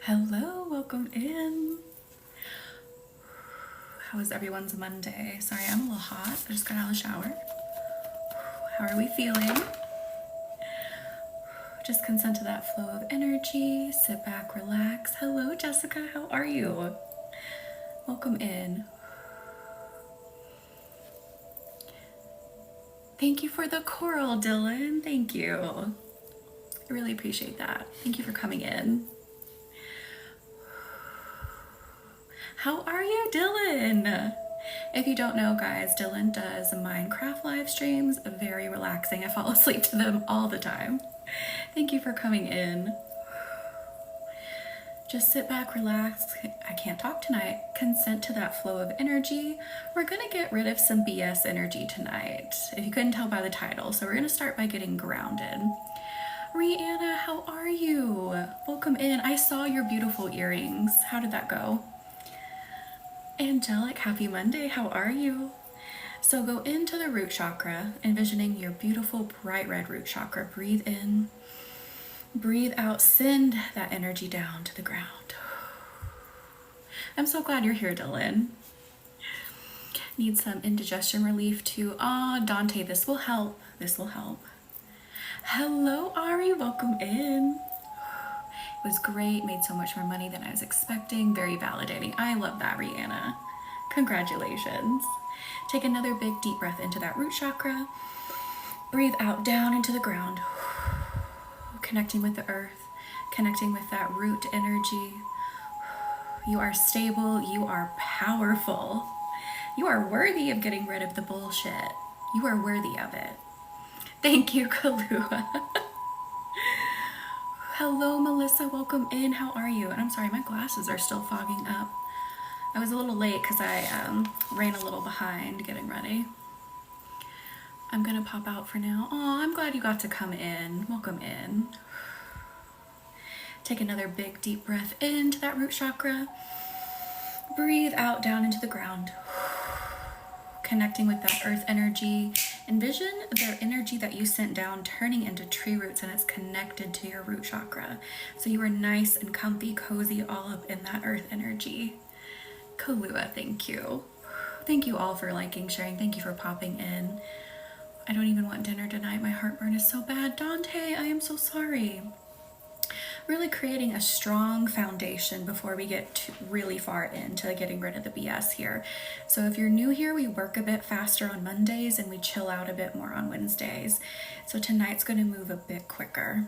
Hello, welcome in. How is everyone's Monday? Sorry, I'm a little hot. I just got out of the shower. How are we feeling? Just consent to that flow of energy. Sit back, relax. Hello, Jessica. How are you? Welcome in. Thank you for the coral, Dylan. Thank you. I really appreciate that. Thank you for coming in. How are you, Dylan? If you don't know, guys, Dylan does Minecraft live streams. Very relaxing. I fall asleep to them all the time. Thank you for coming in. Just sit back, relax. I can't talk tonight. Consent to that flow of energy. We're gonna get rid of some BS energy tonight, if you couldn't tell by the title. So we're gonna start by getting grounded. Rihanna, how are you? Welcome in. I saw your beautiful earrings. How did that go? Angelic, happy Monday. How are you? So go into the root chakra, envisioning your beautiful bright red root chakra. Breathe in, breathe out, send that energy down to the ground. I'm so glad you're here, Dylan. Need some indigestion relief too. Dante, this will help. This will help. Hello, Ari, welcome in. It was great, made so much more money than I was expecting. Very validating. I love that, Rihanna. Congratulations. Take another big deep breath into that root chakra. Breathe out down into the ground. Connecting with the earth, connecting with that root energy. You are stable, you are powerful. You are worthy of getting rid of the bullshit. You are worthy of it. Thank you, Kalua. Hello, Melissa, welcome in. How are you? And I'm sorry, my glasses are still fogging up. I was a little late because I ran a little behind getting ready. I'm gonna pop out for now. Oh, I'm glad you got to come in. Welcome in. Take another big deep breath into that root chakra. Breathe out down into the ground. Connecting with that earth energy. Envision the energy that you sent down turning into tree roots, and it's connected to your root chakra. So you are nice and comfy, cozy, all up in that earth energy. Kalua, thank you. Thank you all for liking, sharing. Thank you for popping in. I don't even want dinner tonight. My heartburn is so bad. Dante, I am so sorry. Really creating a strong foundation before we get really far into getting rid of the BS here. So if you're new here, we work a bit faster on Mondays and we chill out a bit more on Wednesdays. So tonight's going to move a bit quicker.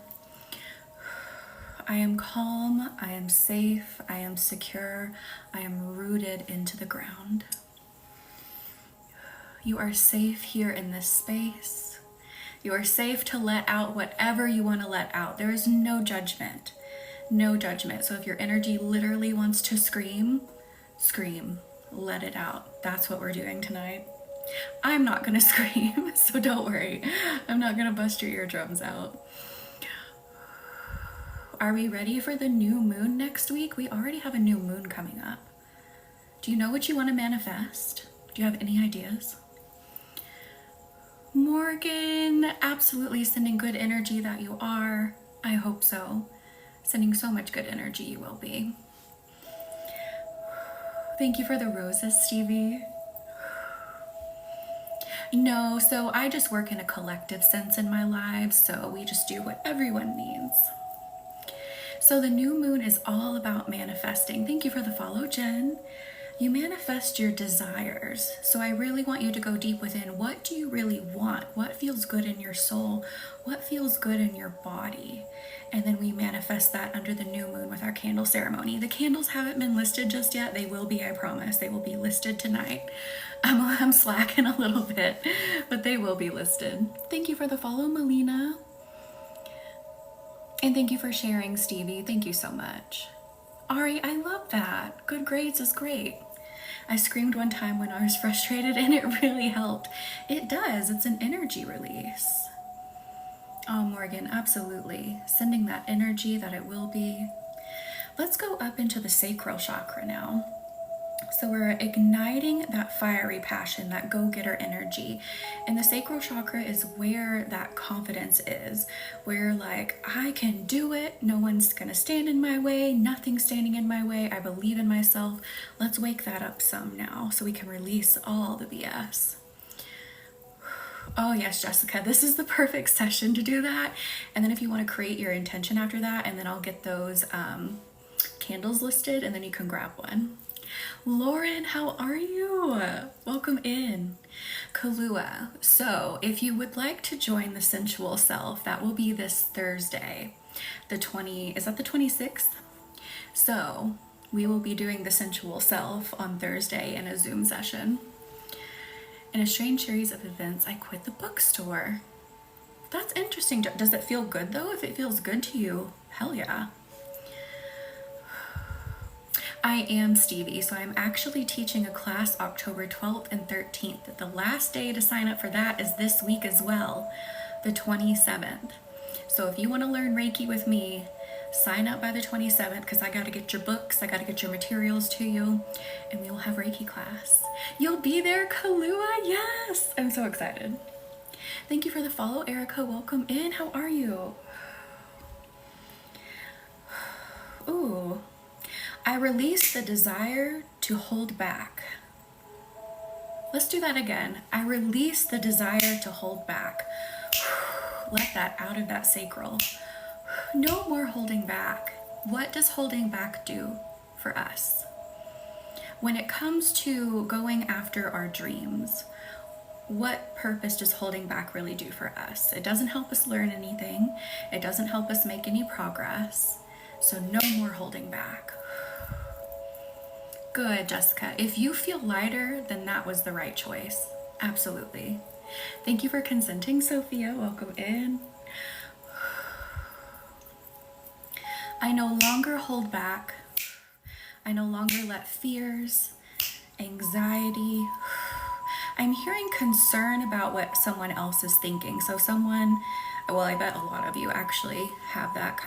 I am calm, I am safe, I am secure, I am rooted into the ground. You are safe here in this space. You are safe to let out whatever you want to let out. There is no judgment. No judgment. So if your energy literally wants to scream, scream. Let it out. That's what we're doing tonight. I'm not going to scream, so don't worry. I'm not going to bust your eardrums out. Are we ready for the new moon next week? We already have a new moon coming up. Do you know what you want to manifest? Do you have any ideas? Morgan, absolutely sending good energy that you are. I hope so. Sending so much good energy you will be. Thank you for the roses, Stevie. No, so I just work in a collective sense in my life, so we just do what everyone needs. So the new moon is all about manifesting. Thank you for the follow, Jen. You manifest your desires. So I really want you to go deep within. What do you really want? What feels good in your soul? What feels good in your body? And then we manifest that under the new moon with our candle ceremony. The candles haven't been listed just yet. They will be, I promise. They will be listed tonight. I'm slacking a little bit, but they will be listed. Thank you for the follow, Melina. And thank you for sharing, Stevie. Thank you so much. Ari, I love that. Good grades is great. I screamed one time when I was frustrated and it really helped. It does. It's an energy release. Oh, Morgan, absolutely. Sending that energy that it will be. Let's go up into the sacral chakra now. So we're igniting that fiery passion, that go-getter energy. And the sacral chakra is where that confidence is, where like, I can do it. No one's gonna stand in my way. Nothing's standing in my way. I believe in myself. Let's wake that up some now so we can release all the BS. Oh yes, Jessica, this is the perfect session to do that. And then if you want to create your intention after that, and then I'll get those candles listed and then you can grab one. Lauren, how are you? Welcome in. Kalua, so if you would like to join the sensual self, that will be this Thursday, the 20, is that the 26th? So we will be doing the sensual self on Thursday in a Zoom session. In a strange series of events, I quit the bookstore. That's interesting. Does it feel good though? If it feels good to you, hell yeah. I am Stevie, so I'm actually teaching a class October 12th and 13th. The last day to sign up for that is this week as well, the 27th. So if you want to learn Reiki with me, sign up by the 27th because I got to get your books, I got to get your materials to you, and we will have Reiki class. You'll be there, Kalua? Yes! I'm so excited. Thank you for the follow, Erica. Welcome in. How are you? Ooh. I release the desire to hold back. Let's do that again. I release the desire to hold back. Let that out of that sacral. No more holding back. What does holding back do for us? When it comes to going after our dreams, what purpose does holding back really do for us? It doesn't help us learn anything. It doesn't help us make any progress. So no more holding back. Good, Jessica. If you feel lighter, then that was the right choice. Absolutely. Thank you for consenting, Sophia. Welcome in. I no longer hold back. I no longer let fears, anxiety. I'm hearing concern about what someone else is thinking. So someone, well, I bet a lot of you actually have that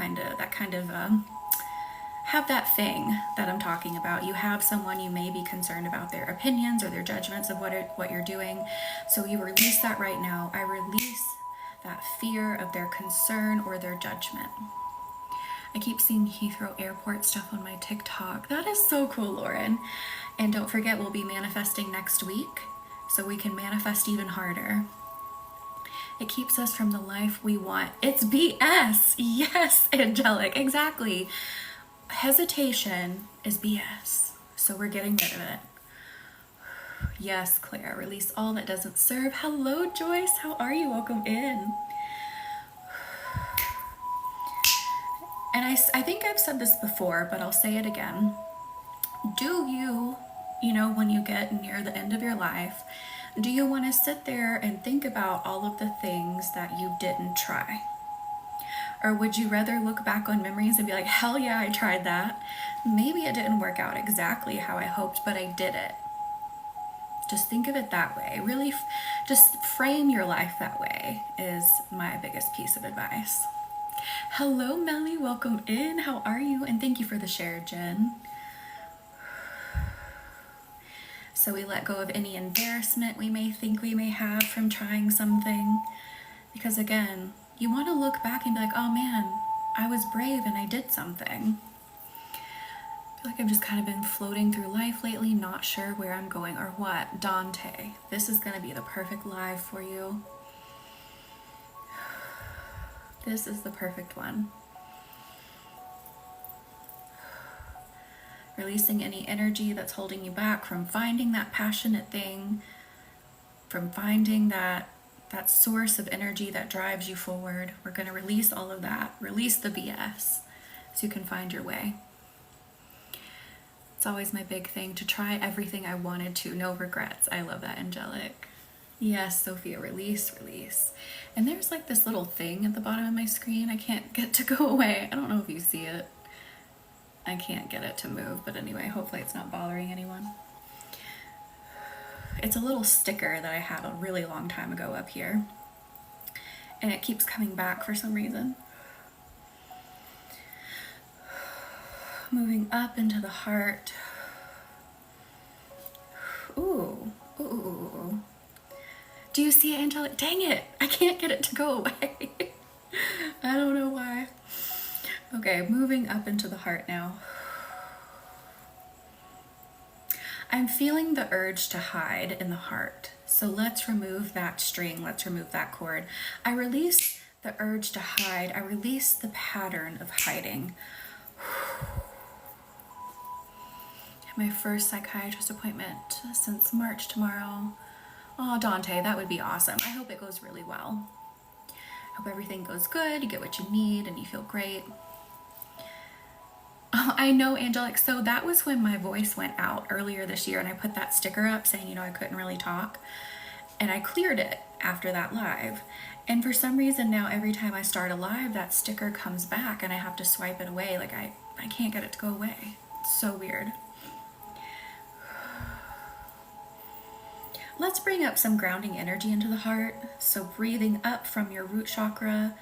thing that I'm talking about. You have someone you may be concerned about their opinions or their judgments of what you're doing. So you release that right now. I release that fear of their concern or their judgment. I keep seeing Heathrow Airport stuff on my TikTok. That is so cool, Lauren. And don't forget, we'll be manifesting next week, so we can manifest even harder. It keeps us from the life we want. It's BS. Yes, angelic, exactly. Hesitation is BS, so we're getting rid of it. Yes, Claire, release all that doesn't serve. Hello, Joyce. How are you? Welcome in. And I think I've said this before, but I'll say it again. Do you when you get near the end of your life, do you want to sit there and think about all of the things that you didn't try? Or would you rather look back on memories and be like, hell yeah, I tried that. Maybe it didn't work out exactly how I hoped, but I did it. Just think of it that way. Really, just frame your life that way is my biggest piece of advice. Hello, Melly. Welcome in. How are you? And thank you for the share, Jen. So we let go of any embarrassment we may think we may have from trying something. Because again, you want to look back and be like, oh man, I was brave and I did something. I feel like I've just kind of been floating through life lately, not sure where I'm going or what. Dante, this is going to be the perfect live for you. This is the perfect one. Releasing any energy that's holding you back from finding that passionate thing, from finding that source of energy that drives you forward. We're going to release all of that. Release the BS so you can find your way. It's always my big thing to try everything I wanted to. No regrets. I love that, angelic. Yes, Sophia, release. And there's like this little thing at the bottom of my screen I can't get to go away. I don't know if you see it. I can't get it to move, but anyway, hopefully it's not bothering anyone. It's a little sticker that I had a really long time ago up here, and it keeps coming back for some reason. Moving up into the heart. see it, Angelic? Dang it, I can't get it to go away. I don't know why. Okay, moving up into the heart now. I'm feeling the urge to hide in the heart. So let's remove that string, let's remove that cord. I release the urge to hide. I release the pattern of hiding. My first psychiatrist appointment since March tomorrow. Oh, Dante, that would be awesome. I hope it goes really well. Hope everything goes good, you get what you need, and you feel great. Oh, I know, Angelic. So that was when my voice went out earlier this year, and I put that sticker up saying, you know, I couldn't really talk. And I cleared it after that live. And for some reason now, every time I start a live, that sticker comes back and I have to swipe it away. Like I can't get it to go away. It's so weird. Let's bring up some grounding energy into the heart. So breathing up from your root chakra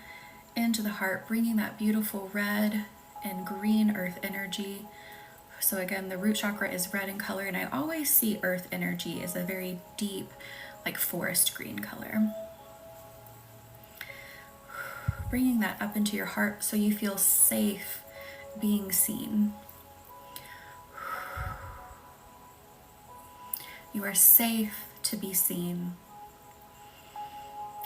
into the heart, bringing that beautiful red and green earth energy. So again, the root chakra is red in color, and I always see earth energy as a very deep, like forest green color. Bringing that up into your heart so you feel safe being seen. You are safe to be seen.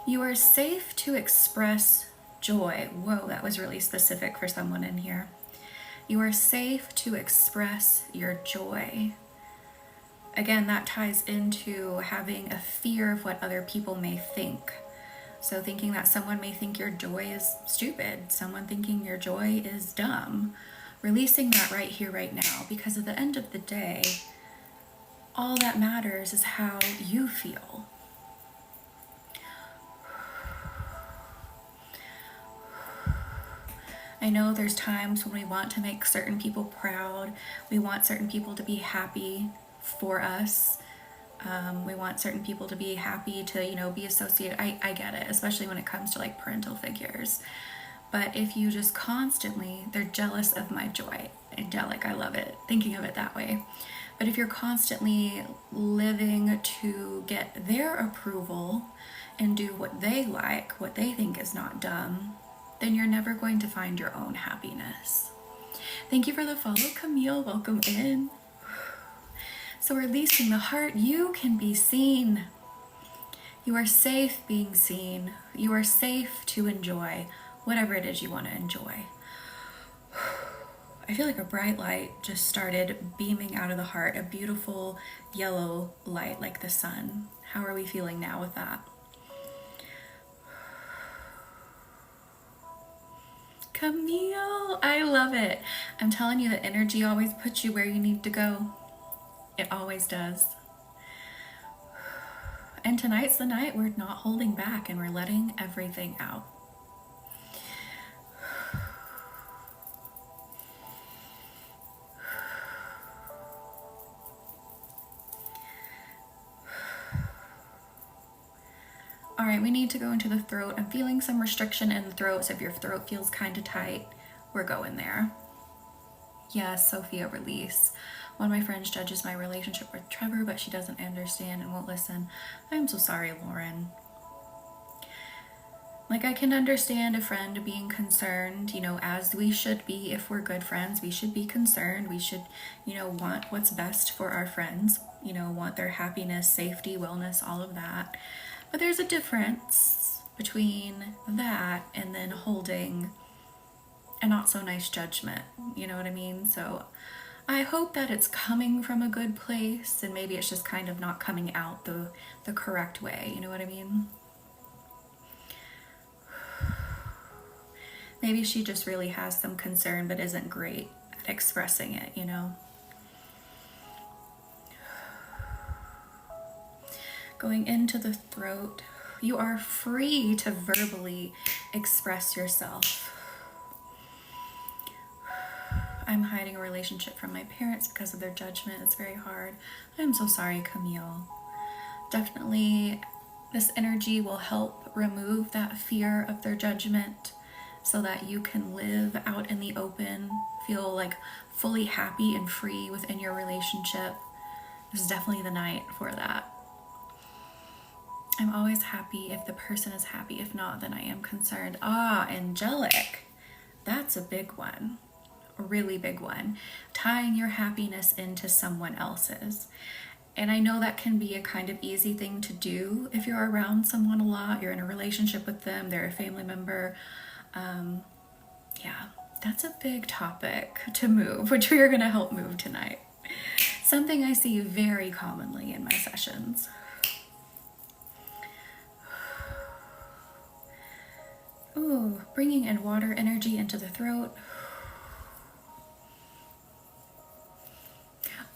You are safe to express joy. Whoa, that was really specific for someone in here. You are safe to express your joy. Again, that ties into having a fear of what other people may think. So thinking that someone may think your joy is stupid, someone thinking your joy is dumb. Releasing that right here, right now, because at the end of the day, all that matters is how you feel. I know there's times when we want to make certain people proud. We want certain people to be happy for us. We want certain people to be happy to, you know, be associated. I get it, especially when it comes to like parental figures. But if you just constantly, they're jealous of my joy. Angelic, I love it, thinking of it that way. But if you're constantly living to get their approval and do what they like, what they think is not dumb, then you're never going to find your own happiness. Thank you for the follow, Camille. Welcome in. So releasing the heart, you can be seen. You are safe being seen. You are safe to enjoy whatever it is you want to enjoy. I feel like a bright light just started beaming out of the heart, a beautiful yellow light like the sun. How are we feeling now with that? Camille, I love it. I'm telling you, the energy always puts you where you need to go. It always does. And tonight's the night we're not holding back and we're letting everything out. All right, we need to go into the throat. I'm feeling some restriction in the throat, so if your throat feels kind of tight, we're going there. Yes, Sophia, release. One of my friends judges my relationship with Trevor, but she doesn't understand and won't listen. I'm so sorry, Lauren. Like, I can understand a friend being concerned, you know, as we should be. If we're good friends, we should be concerned. We should, you know, want what's best for our friends, you know, want their happiness, safety, wellness, all of that. But there's a difference between that and then holding a not so nice judgment, you know what I mean? So I hope that it's coming from a good place, and maybe it's just kind of not coming out the correct way, you know what I mean? Maybe she just really has some concern but isn't great at expressing it, you know? Going into the throat, you are free to verbally express yourself. I'm hiding a relationship from my parents because of their judgment. It's very hard. I'm so sorry, Camille. Definitely, this energy will help remove that fear of their judgment so that you can live out in the open, feel like fully happy and free within your relationship. This is definitely the night for that. I'm always happy if the person is happy. If not, then I am concerned. Ah, angelic. That's a big one. A really big one. Tying your happiness into someone else's. And I know that can be a kind of easy thing to do if you're around someone a lot, you're in a relationship with them, they're a family member. Yeah, that's a big topic to move, which we are going to help move tonight. Something I see very commonly in my sessions. Ooh, bringing in water energy into the throat.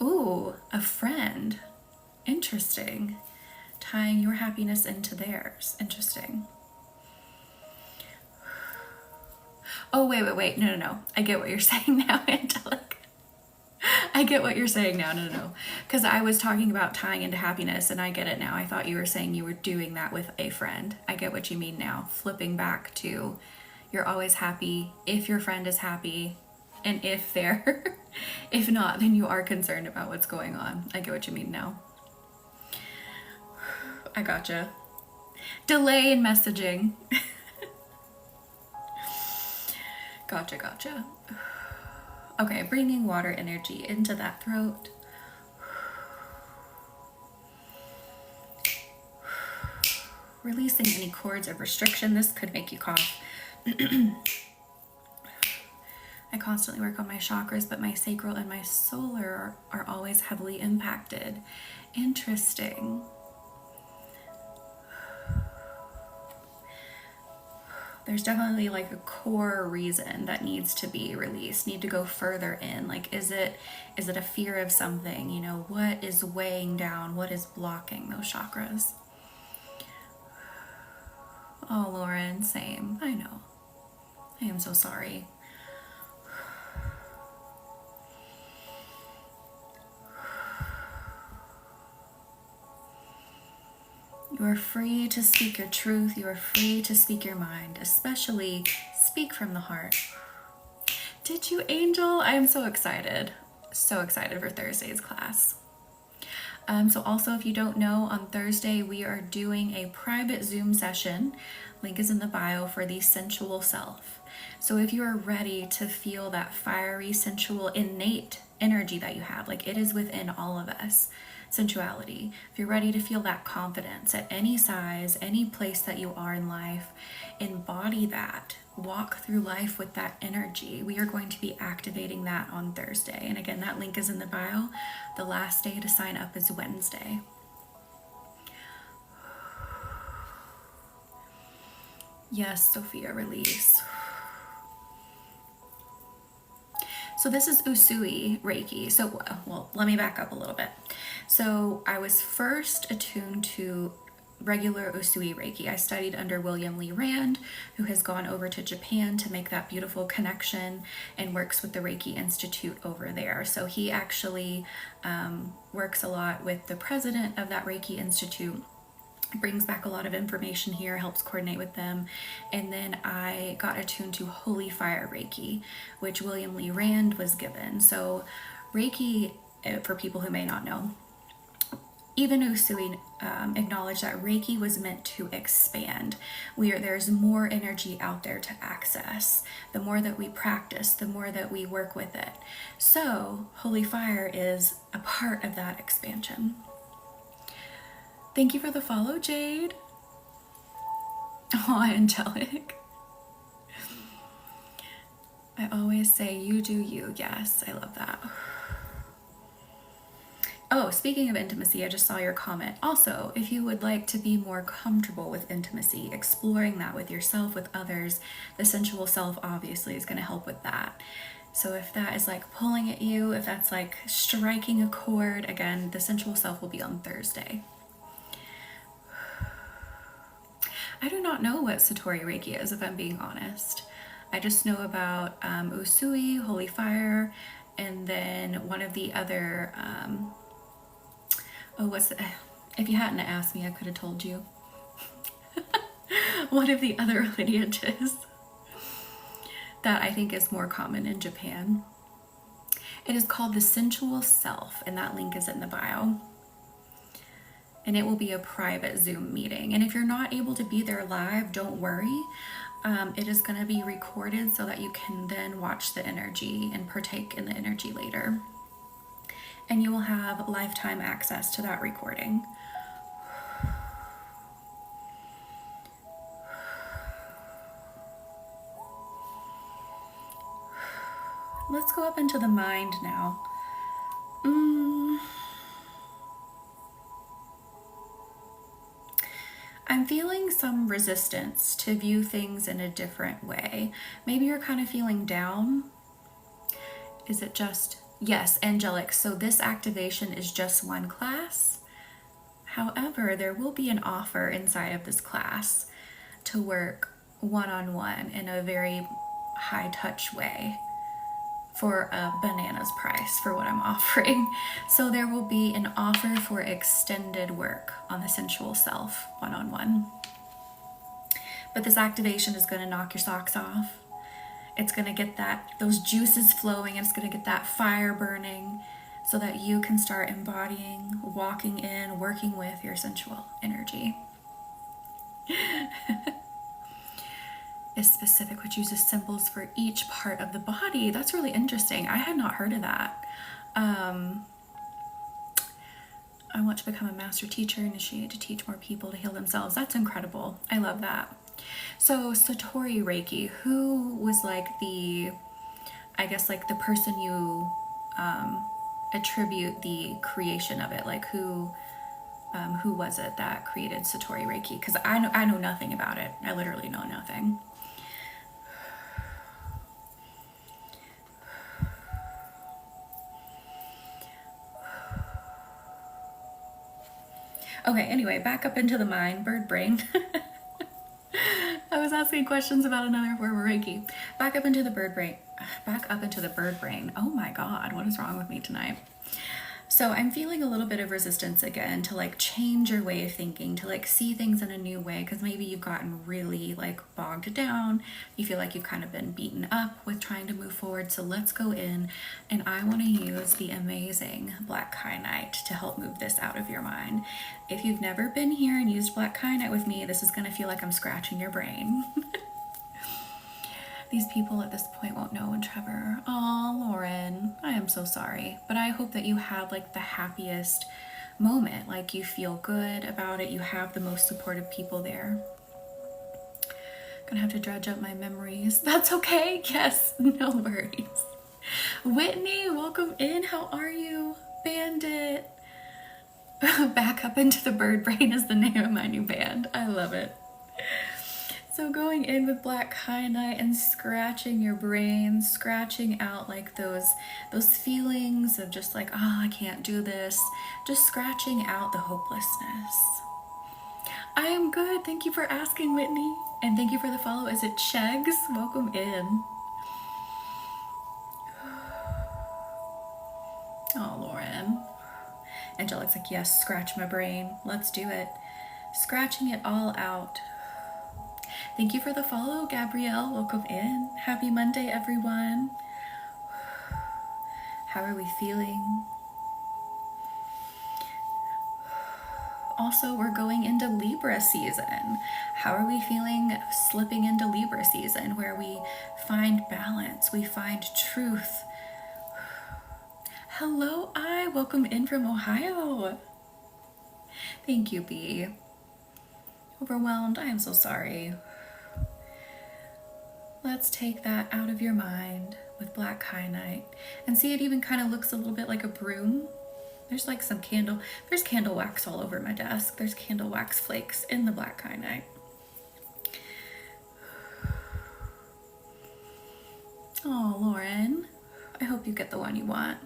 Ooh, a friend. Interesting. Tying your happiness into theirs. Interesting. Oh, wait. No. I get what you're saying now, Angelic. I get what you're saying now. No. Because I was talking about tying into happiness, and I get it now. I thought you were saying you were doing that with a friend. I get what you mean now. Flipping back to you're always happy if your friend is happy, and if they're, if not, then you are concerned about what's going on. I get what you mean now. I gotcha. Delay in messaging. Gotcha. Okay, bringing water energy into that throat. Releasing any cords of restriction. This could make you cough. I constantly work on my chakras, but my sacral and my solar are always heavily impacted. Interesting. There's definitely like a core reason that needs to be released, need to go further in. Like, is it a fear of something? You know, what is weighing down? What is blocking those chakras? Oh, Lauren, same. I know. I am so sorry. You are free to speak your truth. You are free to speak your mind, especially speak from the heart. Did you, Angel? I am so excited. So excited for Thursday's class. So also, if you don't know, on Thursday we are doing a private Zoom session. Link is in the bio for the sensual self. So if you are ready to feel that fiery, sensual, innate energy that you have, like it is within all of us, sensuality, if you're ready to feel that confidence at any size, any place that you are in life, embody that. Walk through life with that energy. We are going to be activating that on Thursday. And again, that link is in the bio. The last day to sign up is Wednesday. Yes, Sophia, release. So this is Usui Reiki. So, well, let me back up a little bit. So I was first attuned to regular Usui Reiki. I studied under William Lee Rand, who has gone over to Japan to make that beautiful connection and works with the Reiki Institute over there. So he actually works a lot with the president of that Reiki Institute, brings back a lot of information here, helps coordinate with them. And then I got attuned to Holy Fire Reiki, which William Lee Rand was given. So Reiki, for people who may not know, even Usui acknowledged that Reiki was meant to expand. There's more energy out there to access. The more that we practice, the more that we work with it. So Holy Fire is a part of that expansion. Thank you for the follow, Jade. Oh, angelic. I always say, you do you. Yes, I love that. Oh, speaking of intimacy, I just saw your comment. Also, if you would like to be more comfortable with intimacy, exploring that with yourself, with others, the sensual self obviously is going to help with that. So if that is like pulling at you, if that's like striking a chord, again, the sensual self will be on Thursday. I do not know what Satori Reiki is, if I'm being honest. I just know about Usui, Holy Fire, and then one of the other... if you hadn't asked me, I could have told you. One of the other lineages that I think is more common in Japan. It is called the sensual self, and that link is in the bio. and it will be a private Zoom meeting. And if you're not able to be there live, don't worry. It is going to be recorded so that you can then watch the energy and partake in the energy later. And you will have lifetime access to that recording. Let's go up into the mind now. I'm feeling some resistance to view things in a different way. Maybe you're kind of feeling down. Is it just, yes, angelic. So this activation is just one class. However, there will be an offer inside of this class to work one-on-one in a very high touch way for a bananas price for what I'm offering. So there will be an offer for extended work on the sensual self one-on-one. But this activation is going to knock your socks off. It's going to get those juices flowing, and it's going to get that fire burning so that you can start embodying, walking in, working with your sensual energy. Is specific, which uses symbols for each part of the body. That's really interesting. I had not heard of that. I want to become a master teacher, initiate to teach more people to heal themselves. That's incredible. I love that. So Satori Reiki, who was like the person you attribute the creation of it? Like who was it that created Satori Reiki? Because I know nothing about it. I literally know nothing. Okay, anyway, back up into the mind, bird brain. I was asking questions about another form of Reiki. Back up into the bird brain. Oh my God, what is wrong with me tonight? So I'm feeling a little bit of resistance again to like change your way of thinking, to like see things in a new way, because maybe you've gotten really like bogged down. You feel like you've kind of been beaten up with trying to move forward. So let's go in, and I want to use the amazing Black Kyanite to help move this out of your mind. If you've never been here and used Black Kyanite with me, this is going to feel like I'm scratching your brain. These people at this point won't know when Trevor. Oh, Lauren, I am so sorry. But I hope that you have like the happiest moment. Like you feel good about it. You have the most supportive people there. Gonna have to dredge up my memories. That's okay. Yes, no worries. Whitney, welcome in. How are you? Bandit. Back up into the bird brain is the name of my new band. I love it. So going in with Black Kyanite and scratching your brain, scratching out like those feelings of just like, oh, I can't do this. Just scratching out the hopelessness. I am good. Thank you for asking, Whitney. And thank you for the follow. Is it Chegs? Welcome in. Oh, Lauren. Angelic's like, yes, scratch my brain. Let's do it. Scratching it all out. Thank you for the follow, Gabrielle. Welcome in. Happy Monday, everyone. How are we feeling? Also, we're going into Libra season. How are we feeling slipping into Libra season, where we find balance, we find truth? Hello, welcome in from Ohio. Thank you, B. Overwhelmed, I am so sorry. Let's take that out of your mind with Black Kyanite. And see, it even kind of looks a little bit like a broom. There's like some there's candle wax all over my desk. There's candle wax flakes in the Black Kyanite. Oh, Lauren, I hope you get the one you want.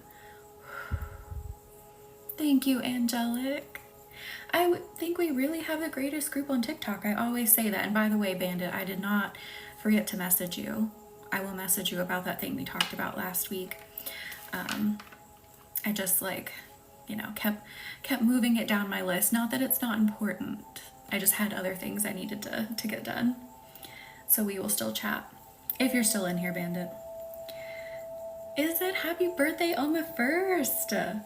Thank you, Angelic. I think we really have the greatest group on TikTok. I always say that. And by the way, Bandit, I did not forget to message you. I will message you about that thing we talked about last week. I just kept moving it down my list. Not that it's not important. I just had other things I needed to get done. So we will still chat. If you're still in here, Bandit. Is it happy birthday on the 1st?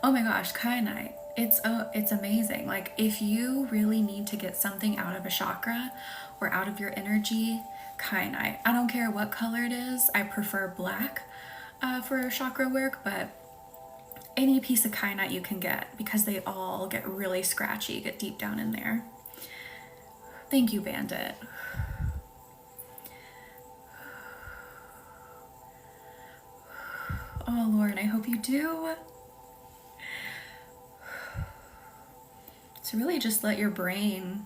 Oh my gosh, Kyanite. It's amazing. Like if you really need to get something out of a chakra or out of your energy, kyanite. I don't care what color it is. I prefer black for chakra work, but any piece of kyanite you can get, because they all get really scratchy, get deep down in there. Thank you, Bandit. Oh, Lauren, I hope you do. So really just let your brain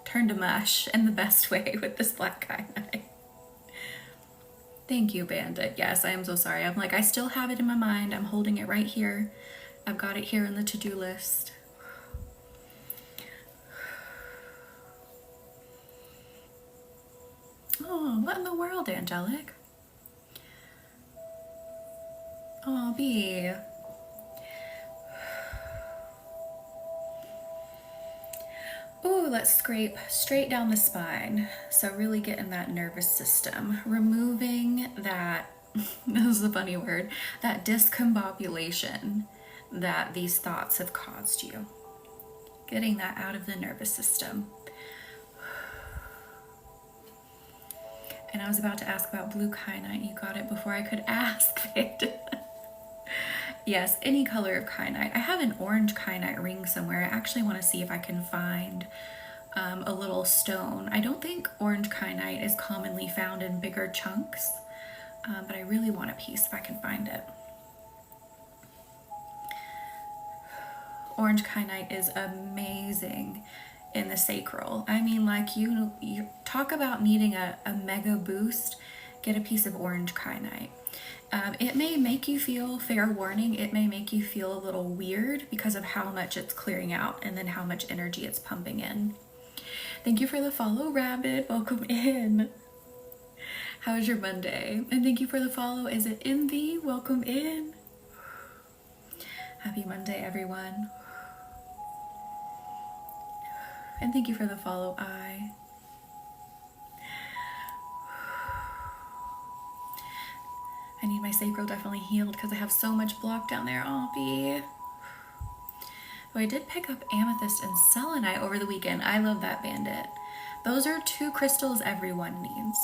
turn to mush in the best way with this black kyanite. Thank you, Bandit. Yes, I am so sorry. I'm like, I still have it in my mind. I'm holding it right here. I've got it here in the to-do list. Oh, what in the world, Angelic? Oh, B. Ooh, let's scrape straight down the spine. So really get in that nervous system, removing that, this is a funny word, that discombobulation that these thoughts have caused you. Getting that out of the nervous system. And I was about to ask about blue kyanite. You got it before I could ask. Yes, any color of kyanite. I have an orange kyanite ring somewhere. I actually want to see if I can find a little stone. I don't think orange kyanite is commonly found in bigger chunks, but I really want a piece if I can find it. Orange kyanite is amazing in the sacral. I mean, like you talk about needing a mega boost, get a piece of orange kyanite. It may make you feel, fair warning, it may make you feel a little weird because of how much it's clearing out and then how much energy it's pumping in. Thank you for the follow, Rabbit. Welcome in. How's your Monday? And thank you for the follow. Is it Envy? Welcome in. Happy Monday, everyone. And thank you for the follow, I. I need my sacral definitely healed because I have so much block down there. Oh, B. Oh, I did pick up amethyst and selenite over the weekend. I love that, Bandit. Those are 2 crystals everyone needs.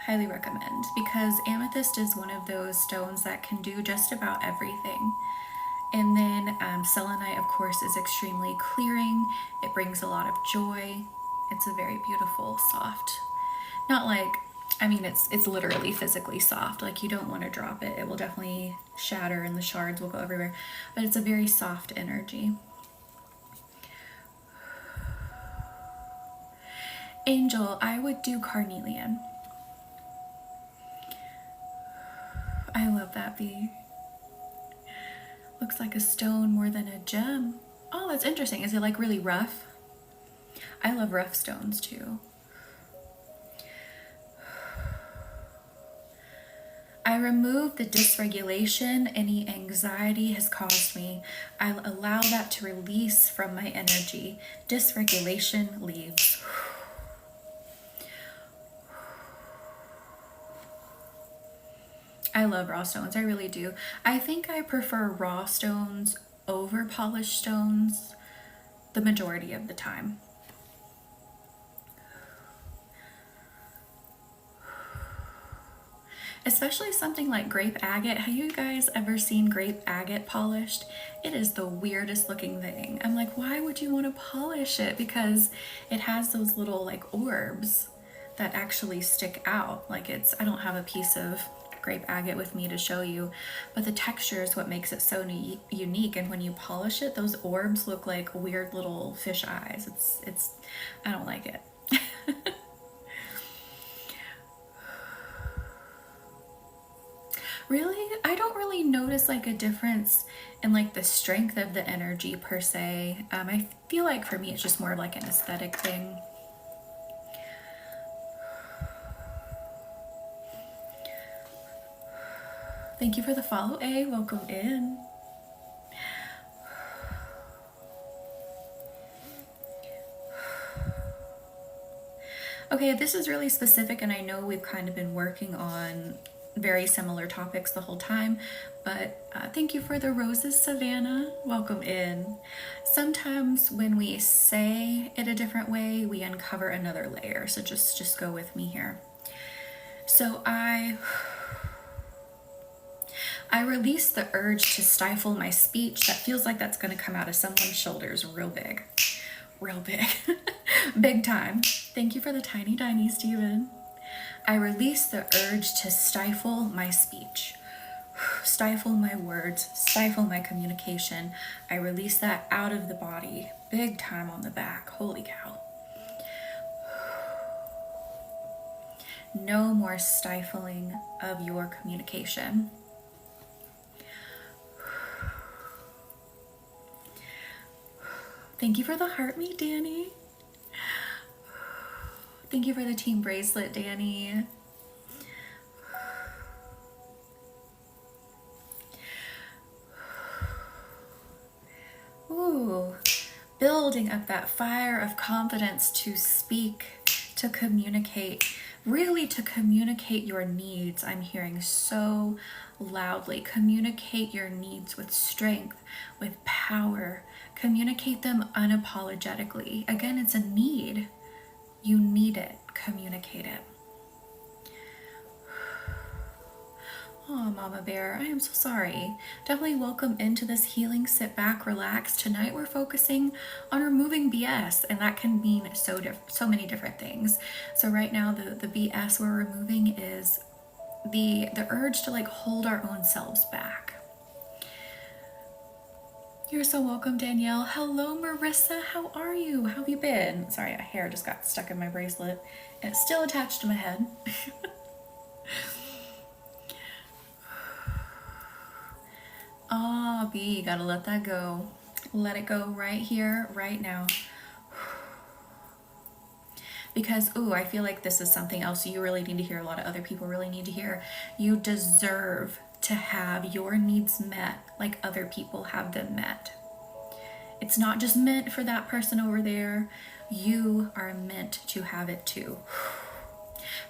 Highly recommend, because amethyst is one of those stones that can do just about everything. And then selenite, of course, is extremely clearing. It brings a lot of joy. It's a very beautiful, soft, not like, I mean, it's literally physically soft. Like you don't want to drop it. It will definitely shatter and the shards will go everywhere. But it's a very soft energy. Angel, I would do carnelian. I love that bee. Looks like a stone more than a gem. Oh, that's interesting. Is it like really rough? I love rough stones too. I remove the dysregulation any anxiety has caused me. I allow that to release from my energy. Dysregulation leaves. I love raw stones, I really do. I think I prefer raw stones over polished stones the majority of the time. Especially something like grape agate. Have you guys ever seen grape agate polished? It is the weirdest looking thing. I'm like, why would you want to polish it? Because it has those little like orbs that actually stick out. Like I don't have a piece of grape agate with me to show you, but the texture is what makes it so unique. And when you polish it, those orbs look like weird little fish eyes. I don't like it. Really? I don't really notice like a difference in like the strength of the energy per se. I feel like for me it's just more like an aesthetic thing. Thank you for the follow, A. Welcome in. Okay, this is really specific and I know we've kind of been working on very similar topics the whole time, but thank you for the roses, Savannah. Welcome in. Sometimes when we say it a different way, we uncover another layer, so just go with me here. So I release the urge to stifle my speech that feels like that's going to come out of someone's shoulders real big. Real big. Big time. Thank you for the tiny tiny, Steven. I release the urge to stifle my speech, stifle my words, stifle my communication. I release that out of the body. Big time on the back. Holy cow. No more stifling of your communication. Thank you for the heart me, Danny. Thank you for the team bracelet, Danny. Ooh, building up that fire of confidence to speak, to communicate, really to communicate your needs. I'm hearing so loudly. Communicate your needs with strength, with power. Communicate them unapologetically. Again, it's a need. You need it. Communicate it. Oh, Mama Bear, I am so sorry. Definitely welcome into this healing, sit back, relax. Tonight we're focusing on removing BS, and that can mean so many different things. So right now the BS we're removing is the urge to like hold our own selves back. You're so welcome, Danielle. Hello, Marissa. How are you? How have you been? Sorry, a hair just got stuck in my bracelet and it's still attached to my head. Ah, B, gotta let that go. Let it go right here, right now. Because, ooh, I feel like this is something else you really need to hear. A lot of other people really need to hear. You deserve to have your needs met like other people have them met. It's not just meant for that person over there. You are meant to have it too.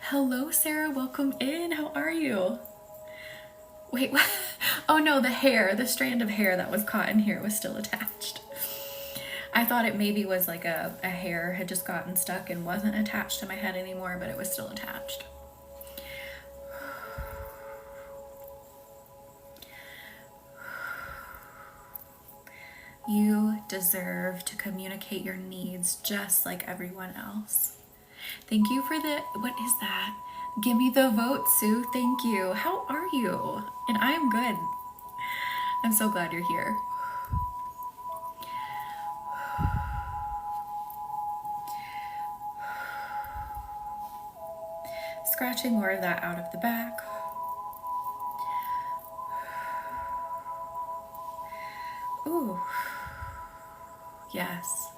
Hello, Sarah. Welcome in. How are you? Wait, what? Oh no, the strand of hair that was caught in here was still attached. I thought it maybe was like a hair had just gotten stuck and wasn't attached to my head anymore, but it was still attached. You deserve to communicate your needs just like everyone else. Thank you for what is that? Give me the vote, Sue. Thank you. How are you? And I'm good. I'm so glad you're here. Scratching more of that out of the back. Ooh. Yes.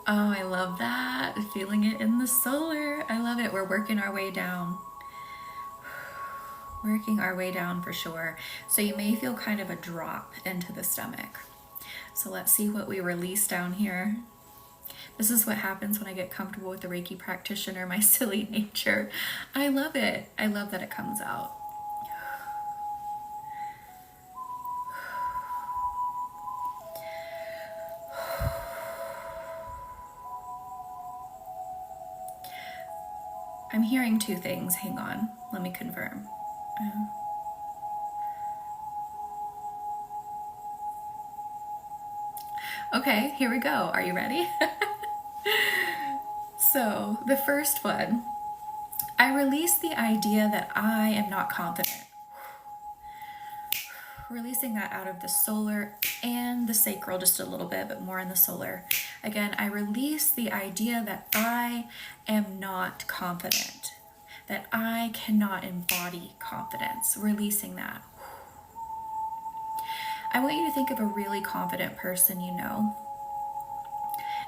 Oh, I love that. Feeling it in the solar. I love it. We're working our way down. Working our way down for sure. So you may feel kind of a drop into the stomach. So let's see what we release down here. This is what happens when I get comfortable with the Reiki practitioner, my silly nature. I love it. I love that it comes out. I'm hearing two things. Hang on. Let me confirm. Okay, here we go. Are you ready? So, the first one, I release the idea that I am not confident. Releasing that out of the solar and the sacral just a little bit, but more in the solar. Again, I release the idea that I am not confident, that I cannot embody confidence. Releasing that. I want you to think of a really confident person you know.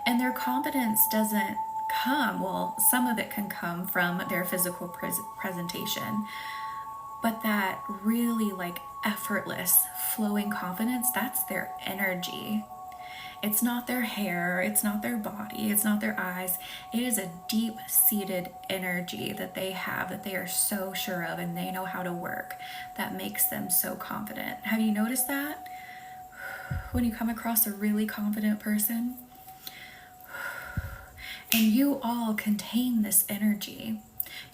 And their confidence doesn't come, well, some of it can come from their physical presentation, but that really like effortless flowing confidence, that's their energy. It's not their hair, it's not their body, it's not their eyes. It is a deep-seated energy that they have, that they are so sure of and they know how to work, that makes them so confident. Have you noticed that? When you come across a really confident person, and you all contain this energy.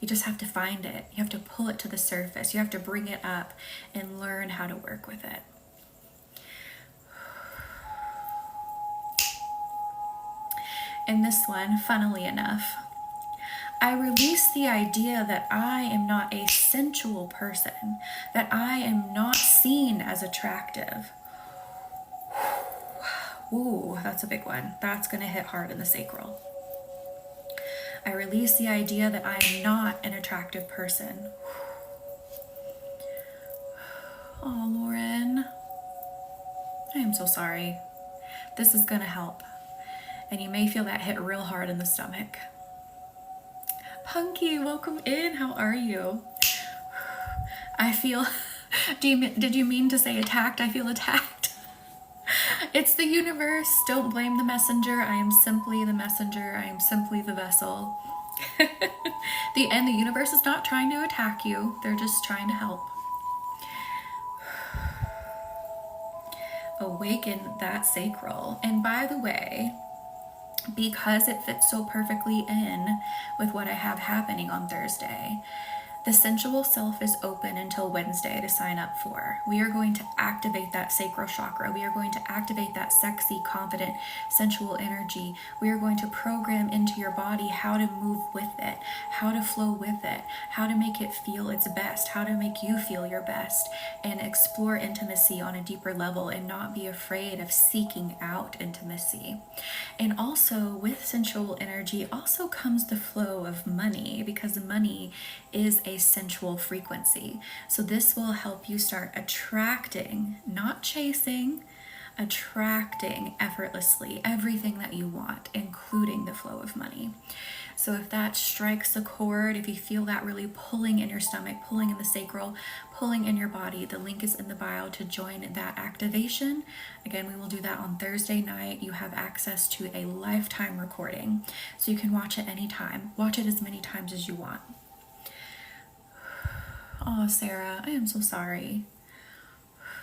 You just have to find it. You have to pull it to the surface. You have to bring it up and learn how to work with it. And this one, funnily enough, I release the idea that I am not a sensual person, that I am not seen as attractive. Ooh, that's a big one. That's going to hit hard in the sacral. I release the idea that I am not an attractive person. Oh, Lauren, I am so sorry. This is going to help. And you may feel that hit real hard in the stomach. Punky, welcome in. How are you? I feel, did you mean to say attacked? I feel attacked. It's the universe. Don't blame the messenger. I am simply the messenger. I am simply the vessel. The universe is not trying to attack you. They're just trying to help. Awaken that sacral. And by the way, because it fits so perfectly in with what I have happening on Thursday, the sensual self is open until Wednesday to sign up for. We are going to activate that sacral chakra. We are going to activate that sexy, confident, sensual energy. We are going to program into your body how to move with it, how to flow with it, how to make it feel its best, how to make you feel your best, and explore intimacy on a deeper level and not be afraid of seeking out intimacy. And also with sensual energy also comes the flow of money, because money is a sensual frequency. So this will help you start attracting, not chasing, attracting effortlessly everything that you want, including the flow of money. So if that strikes a chord, if you feel that really pulling in your stomach, pulling in the sacral, pulling in your body, the link is in the bio to join that activation. Again, we will do that on Thursday night. You have access to a lifetime recording, so you can watch it anytime. Watch it as many times as you want. Oh, Sarah, I am so sorry.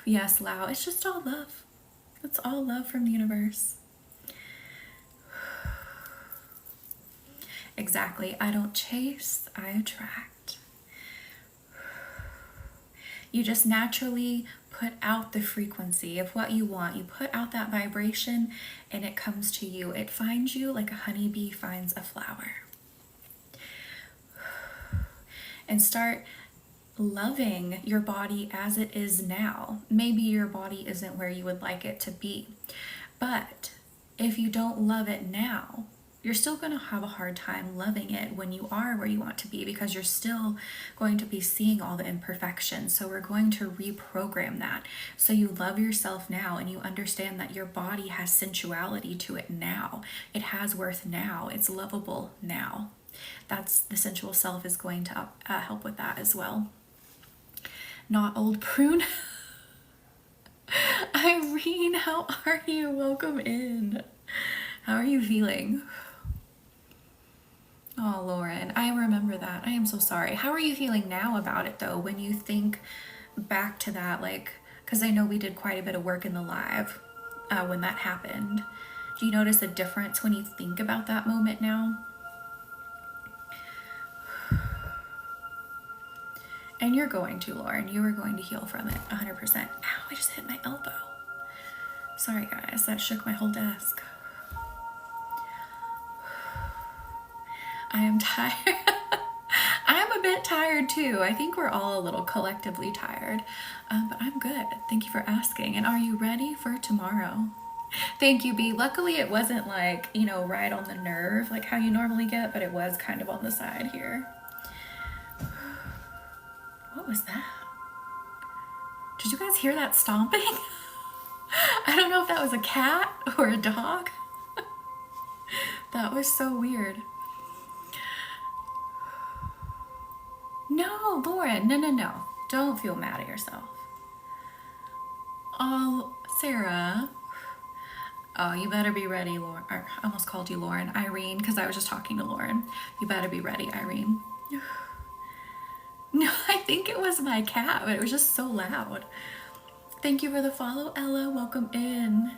Yes, Lau, it's just all love. It's all love from the universe. Exactly. I don't chase, I attract. You just naturally put out the frequency of what you want. You put out that vibration and it comes to you. It finds you like a honeybee finds a flower. And start loving your body as it is now. Maybe your body isn't where you would like it to be, but if you don't love it now, you're still going to have a hard time loving it when you are where you want to be, because you're still going to be seeing all the imperfections. So we're going to reprogram that. So you love yourself now and you understand that your body has sensuality to it now. It has worth now. It's lovable now. That's the sensual self is going to help with that as well. Not old prune. Irene, how are you? Welcome in. How are you feeling? Oh, Lauren, I remember that. I am so sorry. How are you feeling now about it though, when you think back to that? Like, because I know we did quite a bit of work in the live when that happened. Do you notice a difference when you think about that moment now? And you're going to, Lauren. You are going to heal from it 100%. Ow, I just hit my elbow. Sorry, guys. That shook my whole desk. I am tired. I am a bit tired too. I think we're all a little collectively tired. But I'm good. Thank you for asking. And are you ready for tomorrow? Thank you, B. Luckily, it wasn't like, you know, right on the nerve like how you normally get, but it was kind of on the side here. What was that? Did you guys hear that stomping? I don't know if that was a cat or a dog. That was so weird. No, Lauren, no. Don't feel mad at yourself. Oh, Sarah, Oh, you better be ready, Lauren. I almost called you Lauren. Irene, because I was just talking to Lauren. You better be ready, Irene. No, I think it was my cat, but it was just so loud. Thank you for the follow, Ella. Welcome in.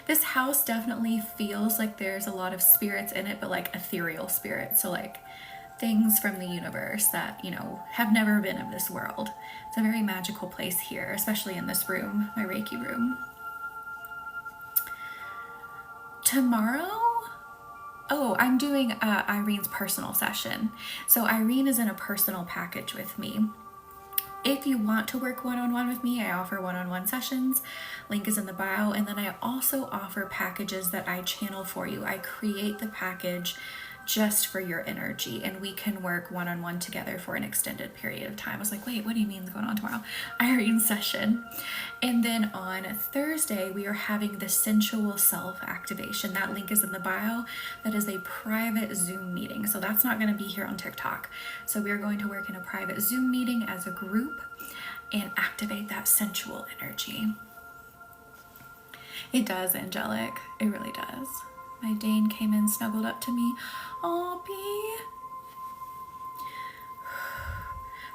This house definitely feels like there's a lot of spirits in it, but like ethereal spirits. So like things from the universe that, you know, have never been of this world. It's a very magical place here, especially in this room, my Reiki room. Tomorrow, oh, I'm doing Irene's personal session. So Irene is in a personal package with me. If you want to work one-on-one with me, I offer one-on-one sessions. Link is in the bio. And then I also offer packages that I channel for you. I create the package just for your energy, and we can work one-on-one together for an extended period of time. I was like, wait, what do you mean going on tomorrow? Irene's session. And then on Thursday, we are having the sensual self activation. That link is in the bio. That is a private Zoom meeting. So that's not going to be here on TikTok. So we are going to work in a private Zoom meeting as a group and activate that sensual energy. It does, Angelic. It really does. My Dane came in, snuggled up to me. Aw, Bee.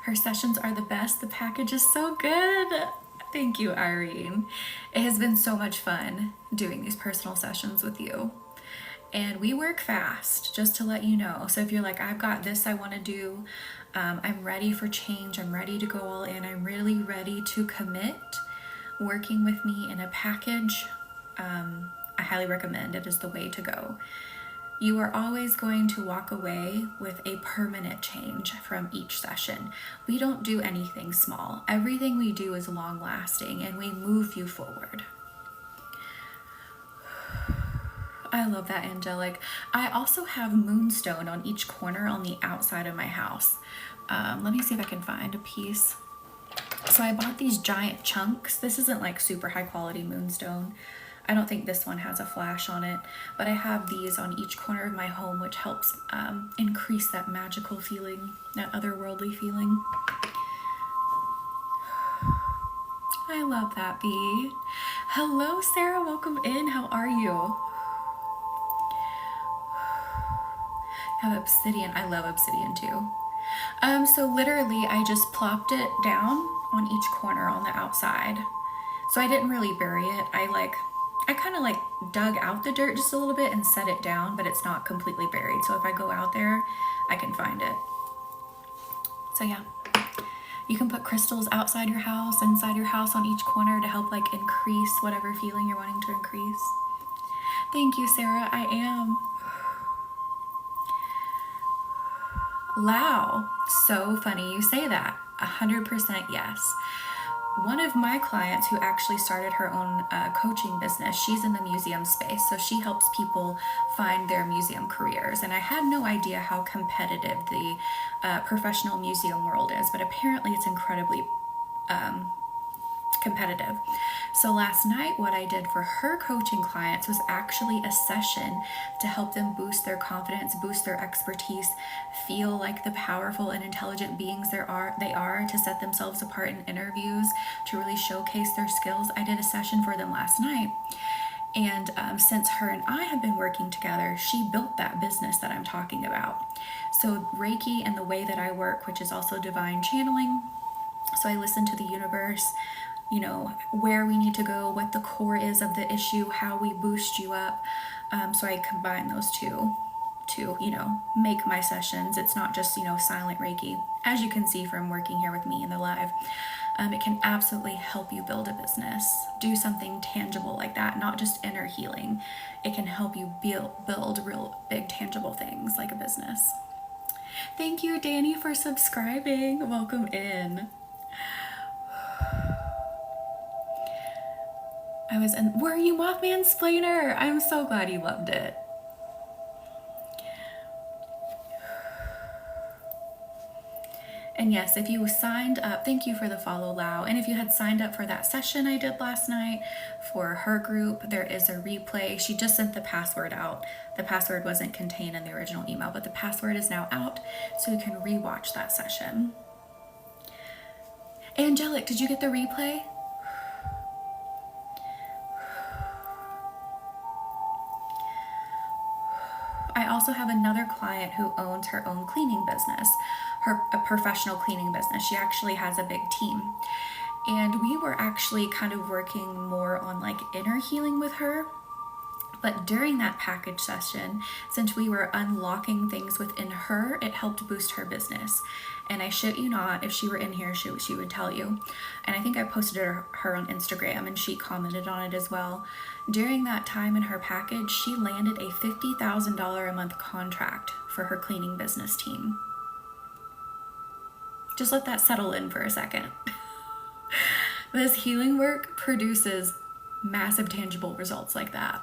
Her sessions are the best. The package is so good. Thank you, Irene. It has been so much fun doing these personal sessions with you. And we work fast, just to let you know. So if you're like, I've got this I want to do, I'm ready for change, I'm ready to go all in, I'm really ready to commit, working with me in a package, I highly recommend it is the way to go. You are always going to walk away with a permanent change from each session. We don't do anything small. Everything we do is long lasting, and we move you forward. I love that, Angelic. I also have moonstone on each corner on the outside of my house. Let me see if I can find a piece. So I bought these giant chunks. This isn't like super high quality moonstone. I don't think this one has a flash on it, but I have these on each corner of my home, which helps increase that magical feeling, that otherworldly feeling. I love that, Bee. Hello, Sarah. Welcome in. How are you? I have obsidian. I love obsidian too. So literally, I just plopped it down on each corner on the outside. So I didn't really bury it. I kind of like dug out the dirt just a little bit and set it down, but it's not completely buried. So if I go out there, I can find it. So yeah, you can put crystals outside your house, inside your house on each corner to help like increase whatever feeling you're wanting to increase. Thank you, Sarah. I am. Lao, so funny you say that. 100% yes. One of my clients who actually started her own coaching business, she's in the museum space, so she helps people find their museum careers. And I had no idea how competitive the professional museum world is, but apparently it's incredibly competitive. So last night, what I did for her coaching clients was actually a session to help them boost their confidence, boost their expertise, feel like the powerful and intelligent beings they are, to set themselves apart in interviews, to really showcase their skills. I did a session for them last night. And since her and I have been working together, she built that business that I'm talking about. So Reiki and the way that I work, which is also divine channeling, so I listen to the universe, you know, where we need to go, what the core is of the issue, how we boost you up. So I combine those two to, you know, make my sessions. It's not just, you know, silent Reiki. As you can see from working here with me in the live, it can absolutely help you build a business, do something tangible like that, not just inner healing. It can help you build real big tangible things like a business. Thank you, Danny, for subscribing. Welcome in. Were you Mothman Splainer? I'm so glad you loved it. And yes, if you signed up, thank you for the follow, Lau. And if you had signed up for that session I did last night for her group, there is a replay. She just sent the password out. The password wasn't contained in the original email, but the password is now out, so you can rewatch that session. Angelic, did you get the replay? also have another client who owns her own cleaning business, a professional cleaning business. She actually has a big team. And we were actually kind of working more on like inner healing with her. But during that package session, since we were unlocking things within her, it helped boost her business. And I shit you not, if she were in here, she would tell you. And I think I posted her on Instagram and she commented on it as well. During that time in her package, she landed a $50,000 a month contract for her cleaning business team. Just let that settle in for a second. This healing work produces massive tangible results like that.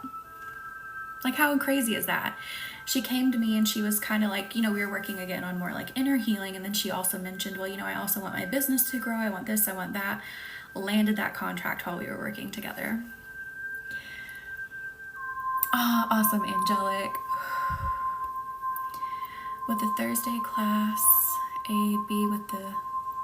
Like, how crazy is that? She came to me and she was kind of like, we were working again on more like inner healing. And then she also mentioned, well, I also want my business to grow. I want this, I want that. Landed that contract while we were working together. Ah, oh, awesome, angelic. With the Thursday class, A, B with the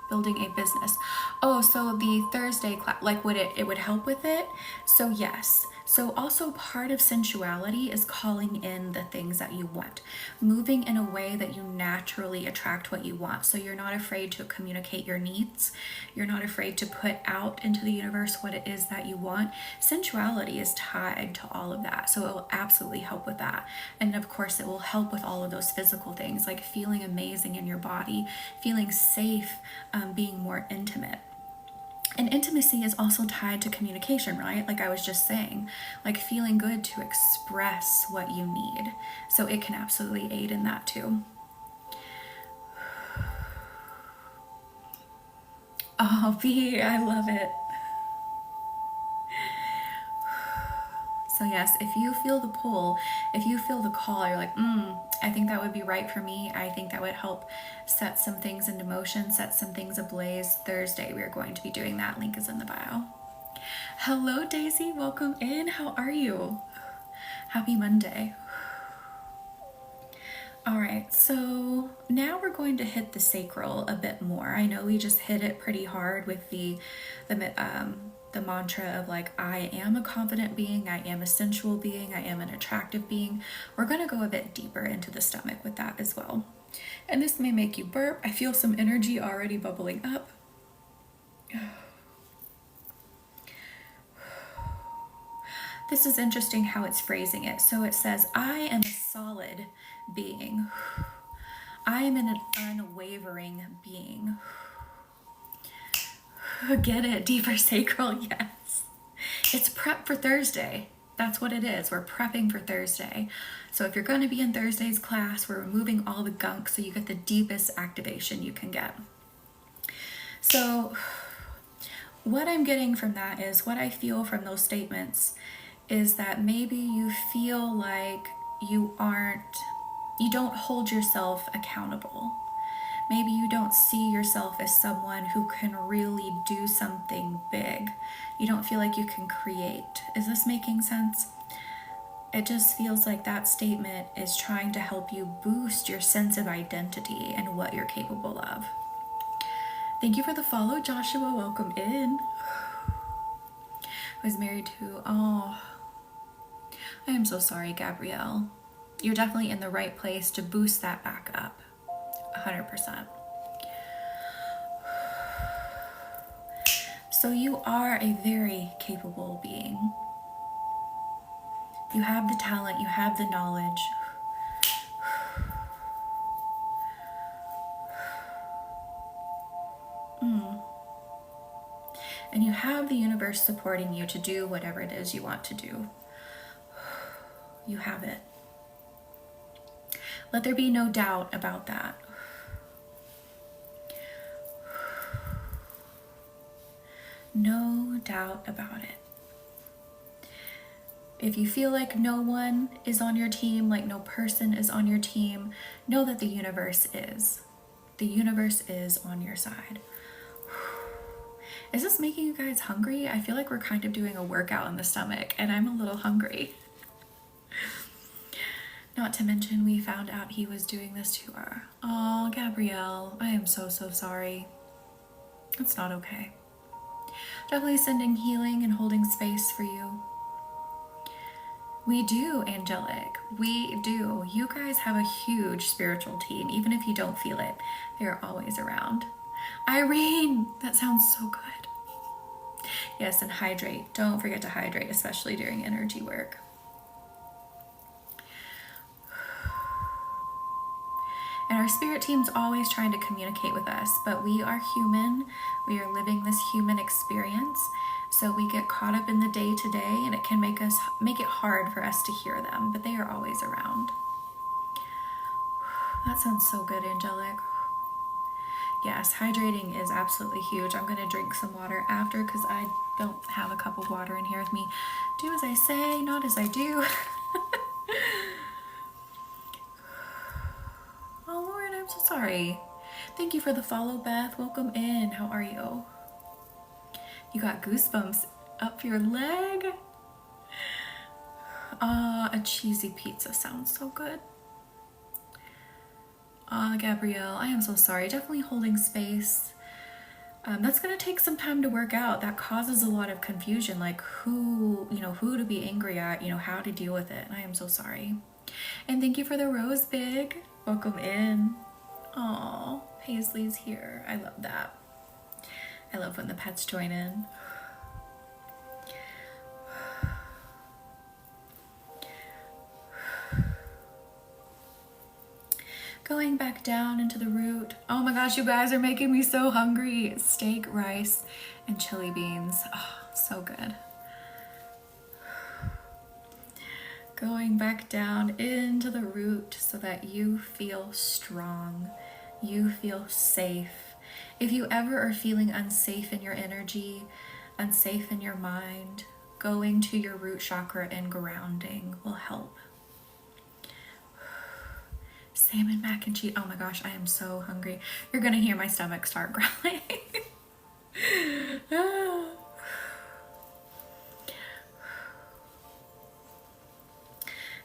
building a business. Oh, so the Thursday class, like it would help with it? So yes. So also part of sensuality is calling in the things that you want, moving in a way that you naturally attract what you want. So you're not afraid to communicate your needs. You're not afraid to put out into the universe what it is that you want. Sensuality is tied to all of that. So it will absolutely help with that. And of course it will help with all of those physical things, like feeling amazing in your body, feeling safe, being more intimate. And intimacy is also tied to communication, right? Like I was just saying, like feeling good to express what you need. So it can absolutely aid in that too. Oh, B, I love it. So yes, if you feel the pull, if you feel the call, you're like, I think that would be right for me. I think that would help set some things into motion, set some things ablaze. Thursday, we are going to be doing that. Link is in the bio. Hello, Daisy. Welcome in. How are you? Happy Monday. All right, so now we're going to hit the sacral a bit more. I know we just hit it pretty hard with the mantra of like, I am a confident being, I am a sensual being, I am an attractive being. We're going to go a bit deeper into the stomach with that as well. And this may make you burp. I feel some energy already bubbling up. This is interesting how it's phrasing it. So it says, I am a solid being. I am an unwavering being. Get it? Deeper sacral, yes. It's prep for Thursday. That's what it is. We're prepping for Thursday. So if you're going to be in Thursday's class, we're removing all the gunk so you get the deepest activation you can get. So what I'm getting from that is, what I feel from those statements is that maybe you feel like you don't hold yourself accountable. Maybe you don't see yourself as someone who can really do something big. You don't feel like you can create. Is this making sense? It just feels like that statement is trying to help you boost your sense of identity and what you're capable of. Thank you for the follow, Joshua. Welcome in. I was married to, I am so sorry, Gabrielle. You're definitely in the right place to boost that back up. 100%. So you are a very capable being. You have the talent, you have the knowledge. And you have the universe supporting you to do whatever it is you want to do. You have it. Let there be no doubt about that. No doubt about it. If you feel like no one is on your team, like no person is on your team, know that the universe is. The universe is on your side. Is this making you guys hungry? I feel like we're kind of doing a workout in the stomach and I'm a little hungry. Not to mention we found out he was doing this to her. Oh, Gabrielle, I am so sorry. It's not okay. Definitely sending healing and holding space for you. We do, angelic. We do. You guys have a huge spiritual team. Even if you don't feel it, they're always around. Irene, that sounds so good. Yes, and hydrate. Don't forget to hydrate, especially during energy work. And our spirit team's always trying to communicate with us, but we are human. We are living this human experience. So we get caught up in the day to day, and it can make it hard for us to hear them, but they are always around. That sounds so good, angelic. Yes, hydrating is absolutely huge. I'm going to drink some water after because I don't have a cup of water in here with me. Do as I say, not as I do. Oh, Lauren, I'm so sorry. Thank you for the follow, Beth. Welcome in. How are you? You got goosebumps up your leg? A cheesy pizza sounds so good. Gabrielle, I am so sorry. Definitely holding space. That's going to take some time to work out. That causes a lot of confusion, like who to be angry at, how to deal with it. I am so sorry. And thank you for the rose, Big. Welcome in. Aw, Paisley's here. I love that. I love when the pets join in. Going back down into the root. Oh my gosh, you guys are making me so hungry. Steak, rice, and chili beans. Oh, so good. Going back down into the root so that you feel strong. You feel safe. If you ever are feeling unsafe in your energy, unsafe in your mind, going to your root chakra and grounding will help. Salmon mac and cheese. Oh my gosh, I am so hungry. You're gonna hear my stomach start growling.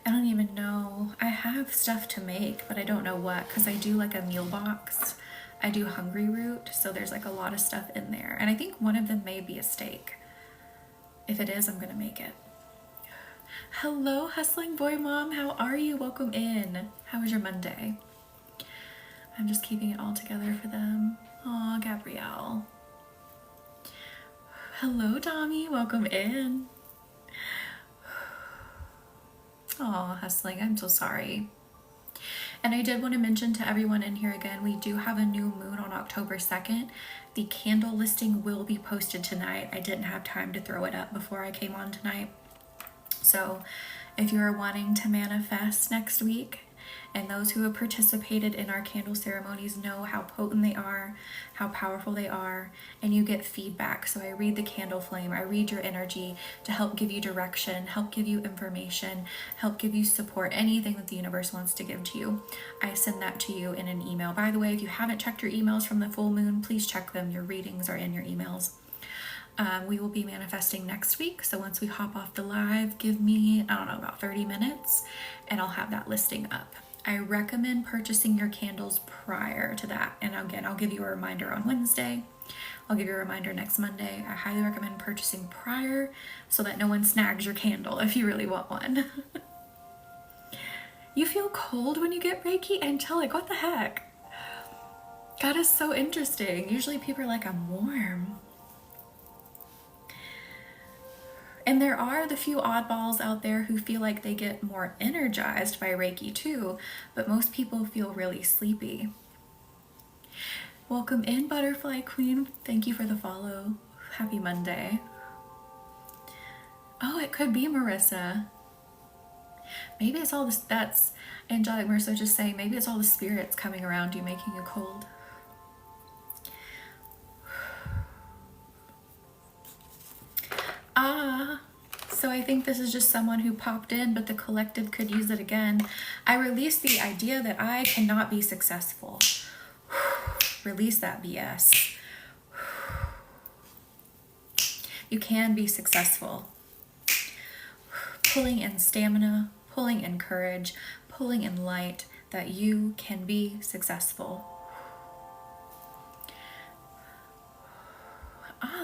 I don't even know. I have stuff to make, but I don't know what, because I do like a meal box. I do hungry root, so there's like a lot of stuff in there. And I think one of them may be a steak. If it is, I'm gonna make it. Hello, Hustling Boy Mom. How are you? Welcome in. How was your Monday? I'm just keeping it all together for them. Aw, Gabrielle. Hello, Tommy. Welcome in. Aw, Hustling. I'm so sorry. And I did want to mention to everyone in here again, we do have a new moon on October 2nd. The candle listing will be posted tonight. I didn't have time to throw it up before I came on tonight. So if you're wanting to manifest next week, and those who have participated in our candle ceremonies know how potent they are, how powerful they are, and you get feedback. So I read the candle flame, I read your energy to help give you direction, help give you information, help give you support, anything that the universe wants to give to you. I send that to you in an email. By the way, if you haven't checked your emails from the full moon, please check them. Your readings are in your emails. We will be manifesting next week. So once we hop off the live, give me, I don't know, about 30 minutes and I'll have that listing up. I recommend purchasing your candles prior to that. And again, I'll give you a reminder on Wednesday. I'll give you a reminder next Monday. I highly recommend purchasing prior so that no one snags your candle if you really want one. You feel cold when you get Reiki? Angelic, what the heck? That is so interesting. Usually people are like, I'm warm. And there are the few oddballs out there who feel like they get more energized by Reiki too, but most people feel really sleepy. Welcome in, Butterfly Queen. Thank you for the follow. Happy Monday. Oh, it could be Marissa. Maybe it's all this, that's Angelic. Marissa just saying, maybe it's all the spirits coming around you making you cold. So I think this is just someone who popped in, but the collective could use it again. I released the idea that I cannot be successful. Release that BS. You can be successful. Pulling in stamina, pulling in courage, pulling in light, that you can be successful.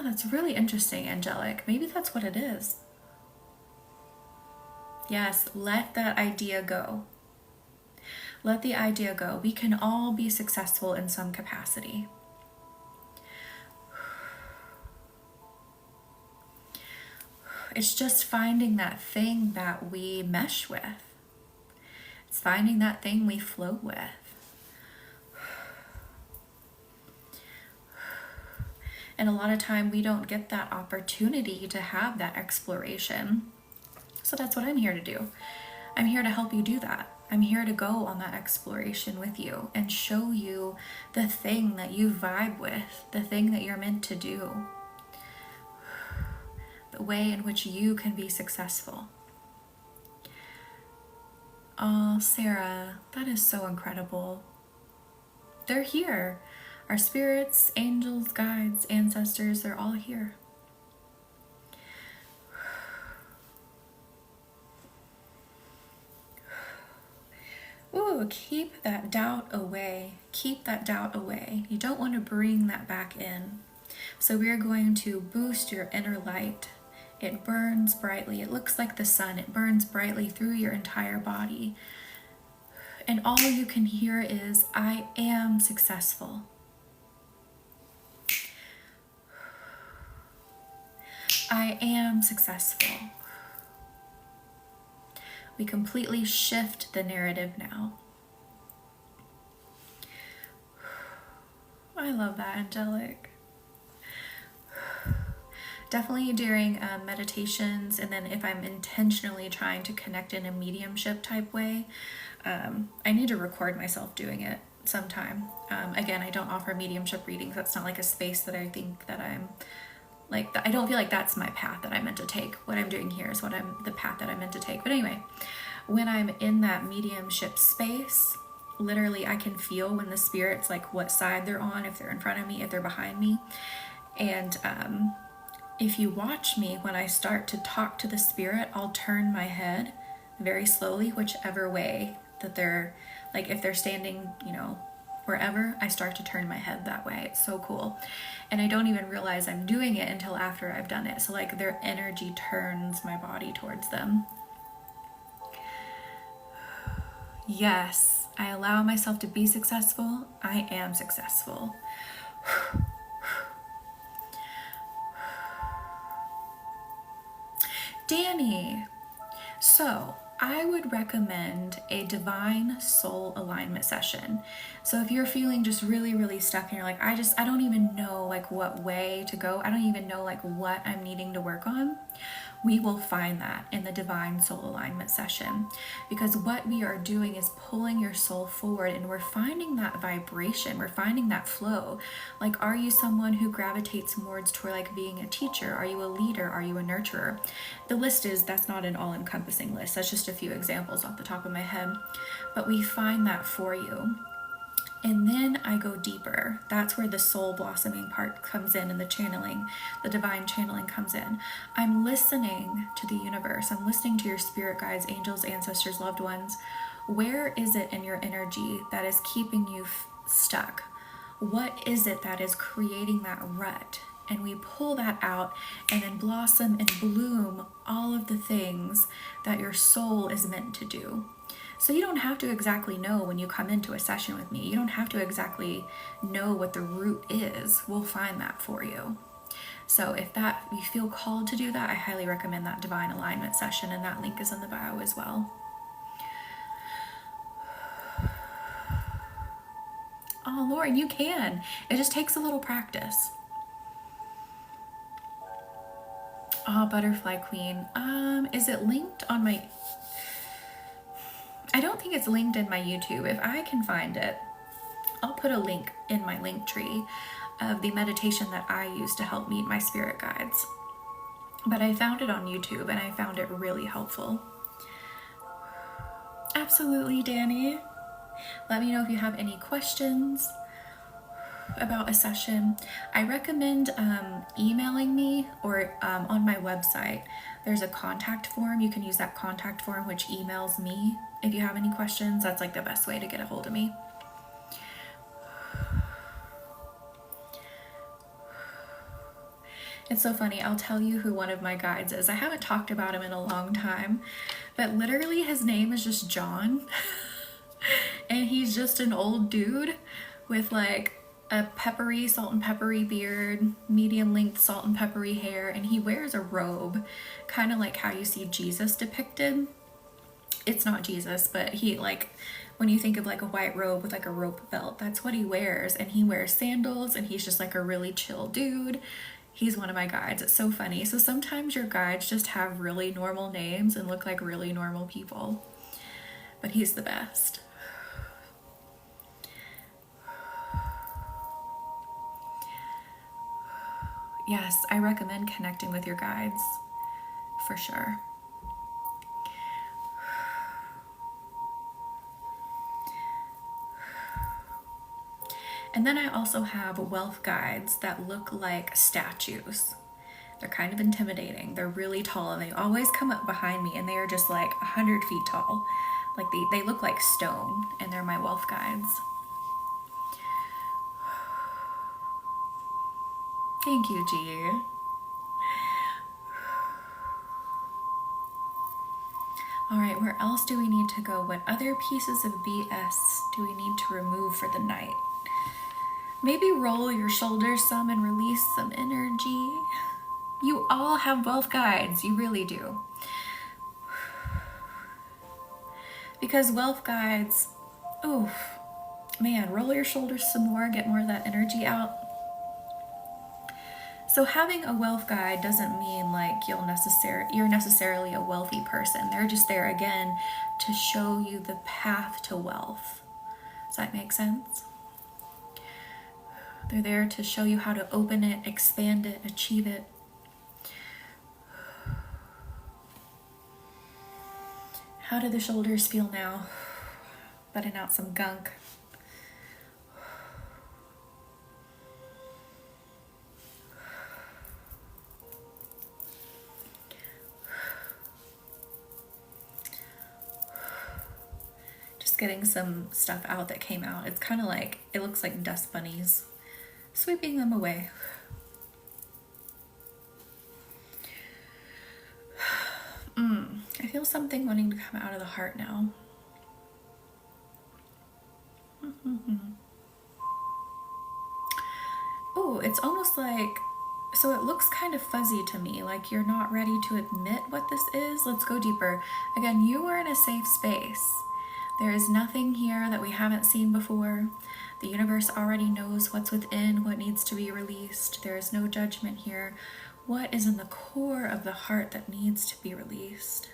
That's really interesting, Angelic. Maybe that's what it is. Yes, let that idea go. Let the idea go. We can all be successful in some capacity. It's just finding that thing that we mesh with. It's finding that thing we flow with. And a lot of time we don't get that opportunity to have that exploration. So that's what I'm here to do. I'm here to help you do that. I'm here to go on that exploration with you and show you the thing that you vibe with, the thing that you're meant to do, the way in which you can be successful. Oh, Sarah, that is so incredible. They're here. Our spirits, angels, guides, ancestors, they're all here. Ooh, keep that doubt away. Keep that doubt away. You don't want to bring that back in. So we are going to boost your inner light. It burns brightly. It looks like the sun. It burns brightly through your entire body. And all you can hear is, I am successful. I am successful. We completely shift the narrative now. I love that, angelic. Definitely during meditations, and then if I'm intentionally trying to connect in a mediumship type way, I need to record myself doing it sometime. Again, I don't offer mediumship readings. That's not like a space that I think that I'm like, I don't feel like that's my path that I'm meant to take. What I'm doing here is the path that I'm meant to take. But anyway, when I'm in that mediumship space, literally I can feel when the spirits, like what side they're on, if they're in front of me, if they're behind me. And if you watch me, when I start to talk to the spirit, I'll turn my head very slowly, whichever way that they're, like if they're standing, you know, wherever, I start to turn my head that way. It's so cool. And I don't even realize I'm doing it until after I've done it. So like their energy turns my body towards them. Yes, I allow myself to be successful. I am successful. Danny, so I would recommend a divine soul alignment session. So if you're feeling just really, really stuck and you're like, I don't even know like what way to go. I don't even know like what I'm needing to work on. We will find that in the divine soul alignment session, because what we are doing is pulling your soul forward and we're finding that vibration. We're finding that flow. Like, are you someone who gravitates more toward like being a teacher? Are you a leader? Are you a nurturer? The list that's not an all-encompassing list. That's just a few examples off the top of my head, but we find that for you. And then I go deeper. That's where the soul blossoming part comes in, and the channeling, the divine channeling comes in. I'm listening to the universe. I'm listening to your spirit guides, angels, ancestors, loved ones. Where is it in your energy that is keeping you stuck? What is it that is creating that rut? And we pull that out and then blossom and bloom all of the things that your soul is meant to do. So you don't have to exactly know when you come into a session with me. You don't have to exactly know what the root is. We'll find that for you. So if you feel called to do that, I highly recommend that divine alignment session, and that link is in the bio as well. Oh, Lauren, you can. It just takes a little practice. Oh, Butterfly Queen. Is it linked on my... I don't think it's linked in my YouTube. If I can find it, I'll put a link in my link tree of the meditation that I use to help meet my spirit guides. But I found it on YouTube and I found it really helpful. Absolutely, Danny. Let me know if you have any questions about a session. I recommend emailing me, or on my website there's a contact form. You can use that contact form, which emails me if you have any questions. That's like the best way to get a hold of me. It's so funny. I'll tell you who one of my guides is. I haven't talked about him in a long time but literally his name is just John. And he's just an old dude with like a peppery, salt and peppery beard, medium length salt and peppery hair, and he wears a robe, kind of like how you see Jesus depicted. It's not Jesus, but he, like, when you think of like a white robe with like a rope belt, that's what he wears. And he wears sandals, and he's just like a really chill dude. He's one of my guides. It's so funny. So sometimes your guides just have really normal names and look like really normal people, but he's the best. Yes, I recommend connecting with your guides for sure. And then I also have wealth guides that look like statues. They're kind of intimidating. They're really tall, and they always come up behind me, and they are just like 100 feet tall. Like they look like stone, and they're my wealth guides. Thank you, G. All right, where else do we need to go? What other pieces of BS do we need to remove for the night? Maybe roll your shoulders some and release some energy. You all have wealth guides, you really do. Because wealth guides, oof, man, roll your shoulders some more, get more of that energy out. So having a wealth guide doesn't mean like you're necessarily a wealthy person. They're just there again to show you the path to wealth. Does that make sense? They're there to show you how to open it, expand it, achieve it. How do the shoulders feel now? Letting out some gunk. Just getting some stuff out that came out. It's kind of like, it looks like dust bunnies. Sweeping them away. I feel something wanting to come out of the heart now. Oh, it's almost like, so it looks kind of fuzzy to me, like you're not ready to admit what this is. Let's go deeper. Again, you are in a safe space. There is nothing here that we haven't seen before. The universe already knows what's within, what needs to be released. There is no judgment here. What is in the core of the heart that needs to be released?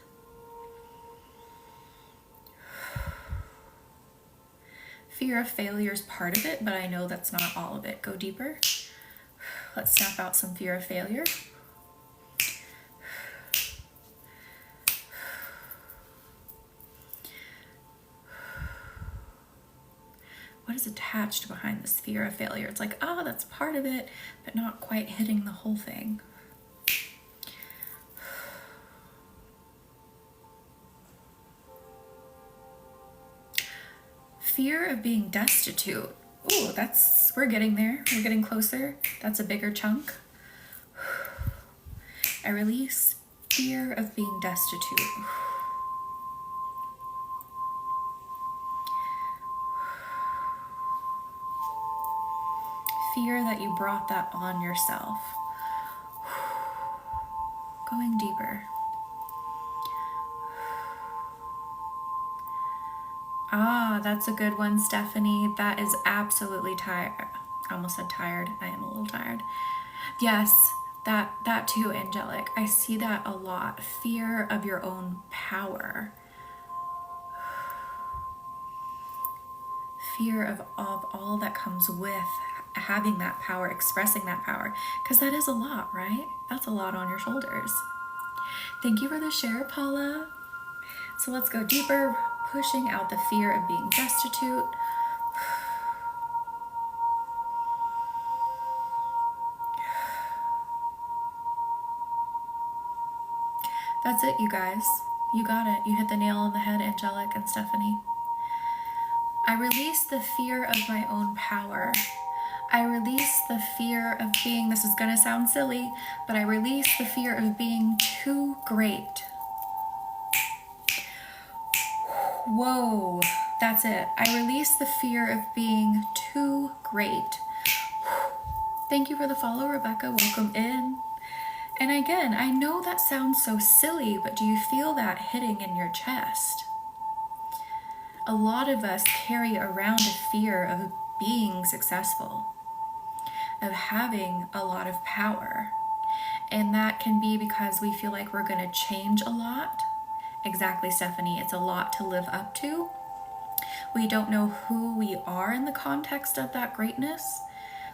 Fear of failure is part of it, but I know that's not all of it. Go deeper. Let's snap out some fear of failure. What is attached behind this fear of failure? It's like, oh, that's part of it, but not quite hitting the whole thing. Fear of being destitute. Ooh, we're getting there. We're getting closer. That's a bigger chunk. I release fear of being destitute. Fear that you brought that on yourself. Going deeper. Ah, that's a good one, Stephanie. That is absolutely tired. I almost said tired. I am a little tired. Yes, that too, angelic. I see that a lot. Fear of your own power. Fear of all that comes with having that power, expressing that power. Because that is a lot, right? That's a lot on your shoulders. Thank you for the share, Paula. So let's go deeper, pushing out the fear of being destitute. That's it, you guys. You got it. You hit the nail on the head, Angelic and Stephanie. I release the fear of my own power. I release the fear of being, this is gonna sound silly, but I release the fear of being too great. Whoa, that's it. I release the fear of being too great. Thank you for the follow, Rebecca. Welcome in. And again, I know that sounds so silly, but do you feel that hitting in your chest? A lot of us carry around a fear of being successful, of having a lot of power. And that can be because we feel like we're going to change a lot. Exactly, Stephanie. It's a lot to live up to. We don't know who we are in the context of that greatness.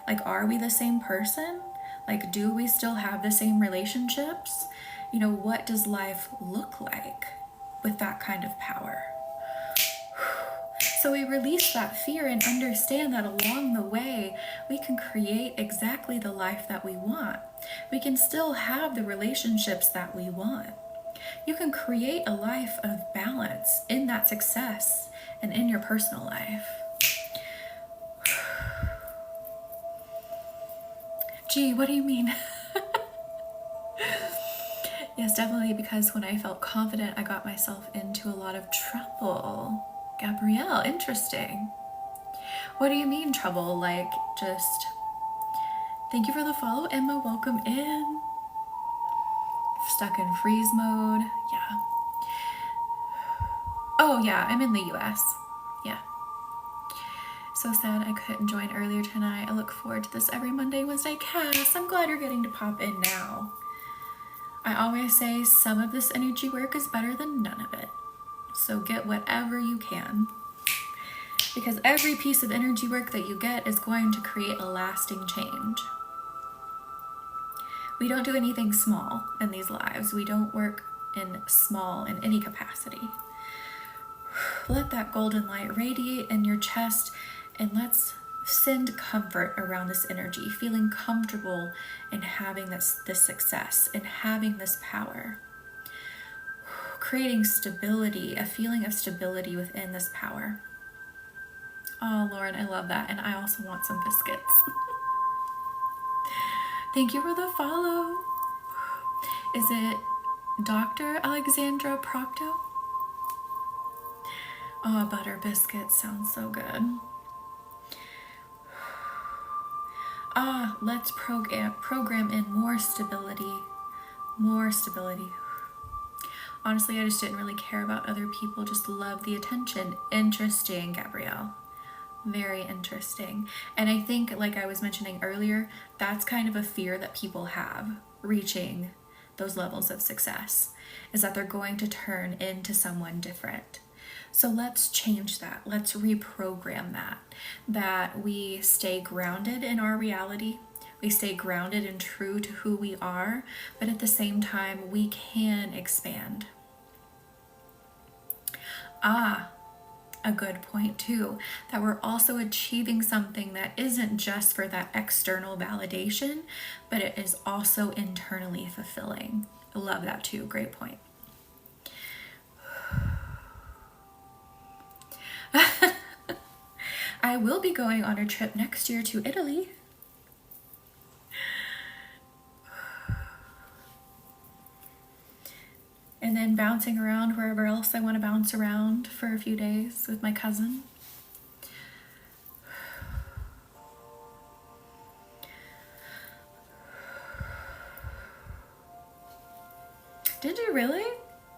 Like, are we the same person? Like, do we still have the same relationships? You know, what does life look like with that kind of power? So we release that fear and understand that along the way, we can create exactly the life that we want. We can still have the relationships that we want. You can create a life of balance in that success and in your personal life. Gee, what do you mean? Yes, definitely, because when I felt confident, I got myself into a lot of trouble. Gabrielle, interesting. What do you mean trouble? Like, just... Thank you for the follow, Emma. Welcome in. Stuck in freeze mode. Yeah. Oh, yeah, I'm in the US. Yeah. So sad I couldn't join earlier tonight. I look forward to this every Monday, Wednesday. Cass, I'm glad you're getting to pop in now. I always say some of this energy work is better than none of it. So get whatever you can. Because every piece of energy work that you get is going to create a lasting change. We don't do anything small in these lives. We don't work in small in any capacity. Let that golden light radiate in your chest, and let's send comfort around this energy, feeling comfortable in having this success, in having this power. Creating stability, a feeling of stability within this power. Oh, Lauren, I love that. And I also want some biscuits. Thank you for the follow. Is it Dr. Alexandra Procto? Oh, butter biscuits sounds so good. Ah, let's program in more stability. More stability. Honestly, I just didn't really care about other people, just love the attention. Interesting, Gabrielle. Very interesting. And I think, like I was mentioning earlier, that's kind of a fear that people have reaching those levels of success, is that they're going to turn into someone different. So let's change that. Let's reprogram that we stay grounded in our reality. We stay grounded and true to who we are, but at the same time, we can expand. A good point too, that we're also achieving something that isn't just for that external validation, but it is also internally fulfilling. I love that too. Great point. I will be going on a trip next year to Italy. And then bouncing around wherever else I want to bounce around for a few days with my cousin. Did you really?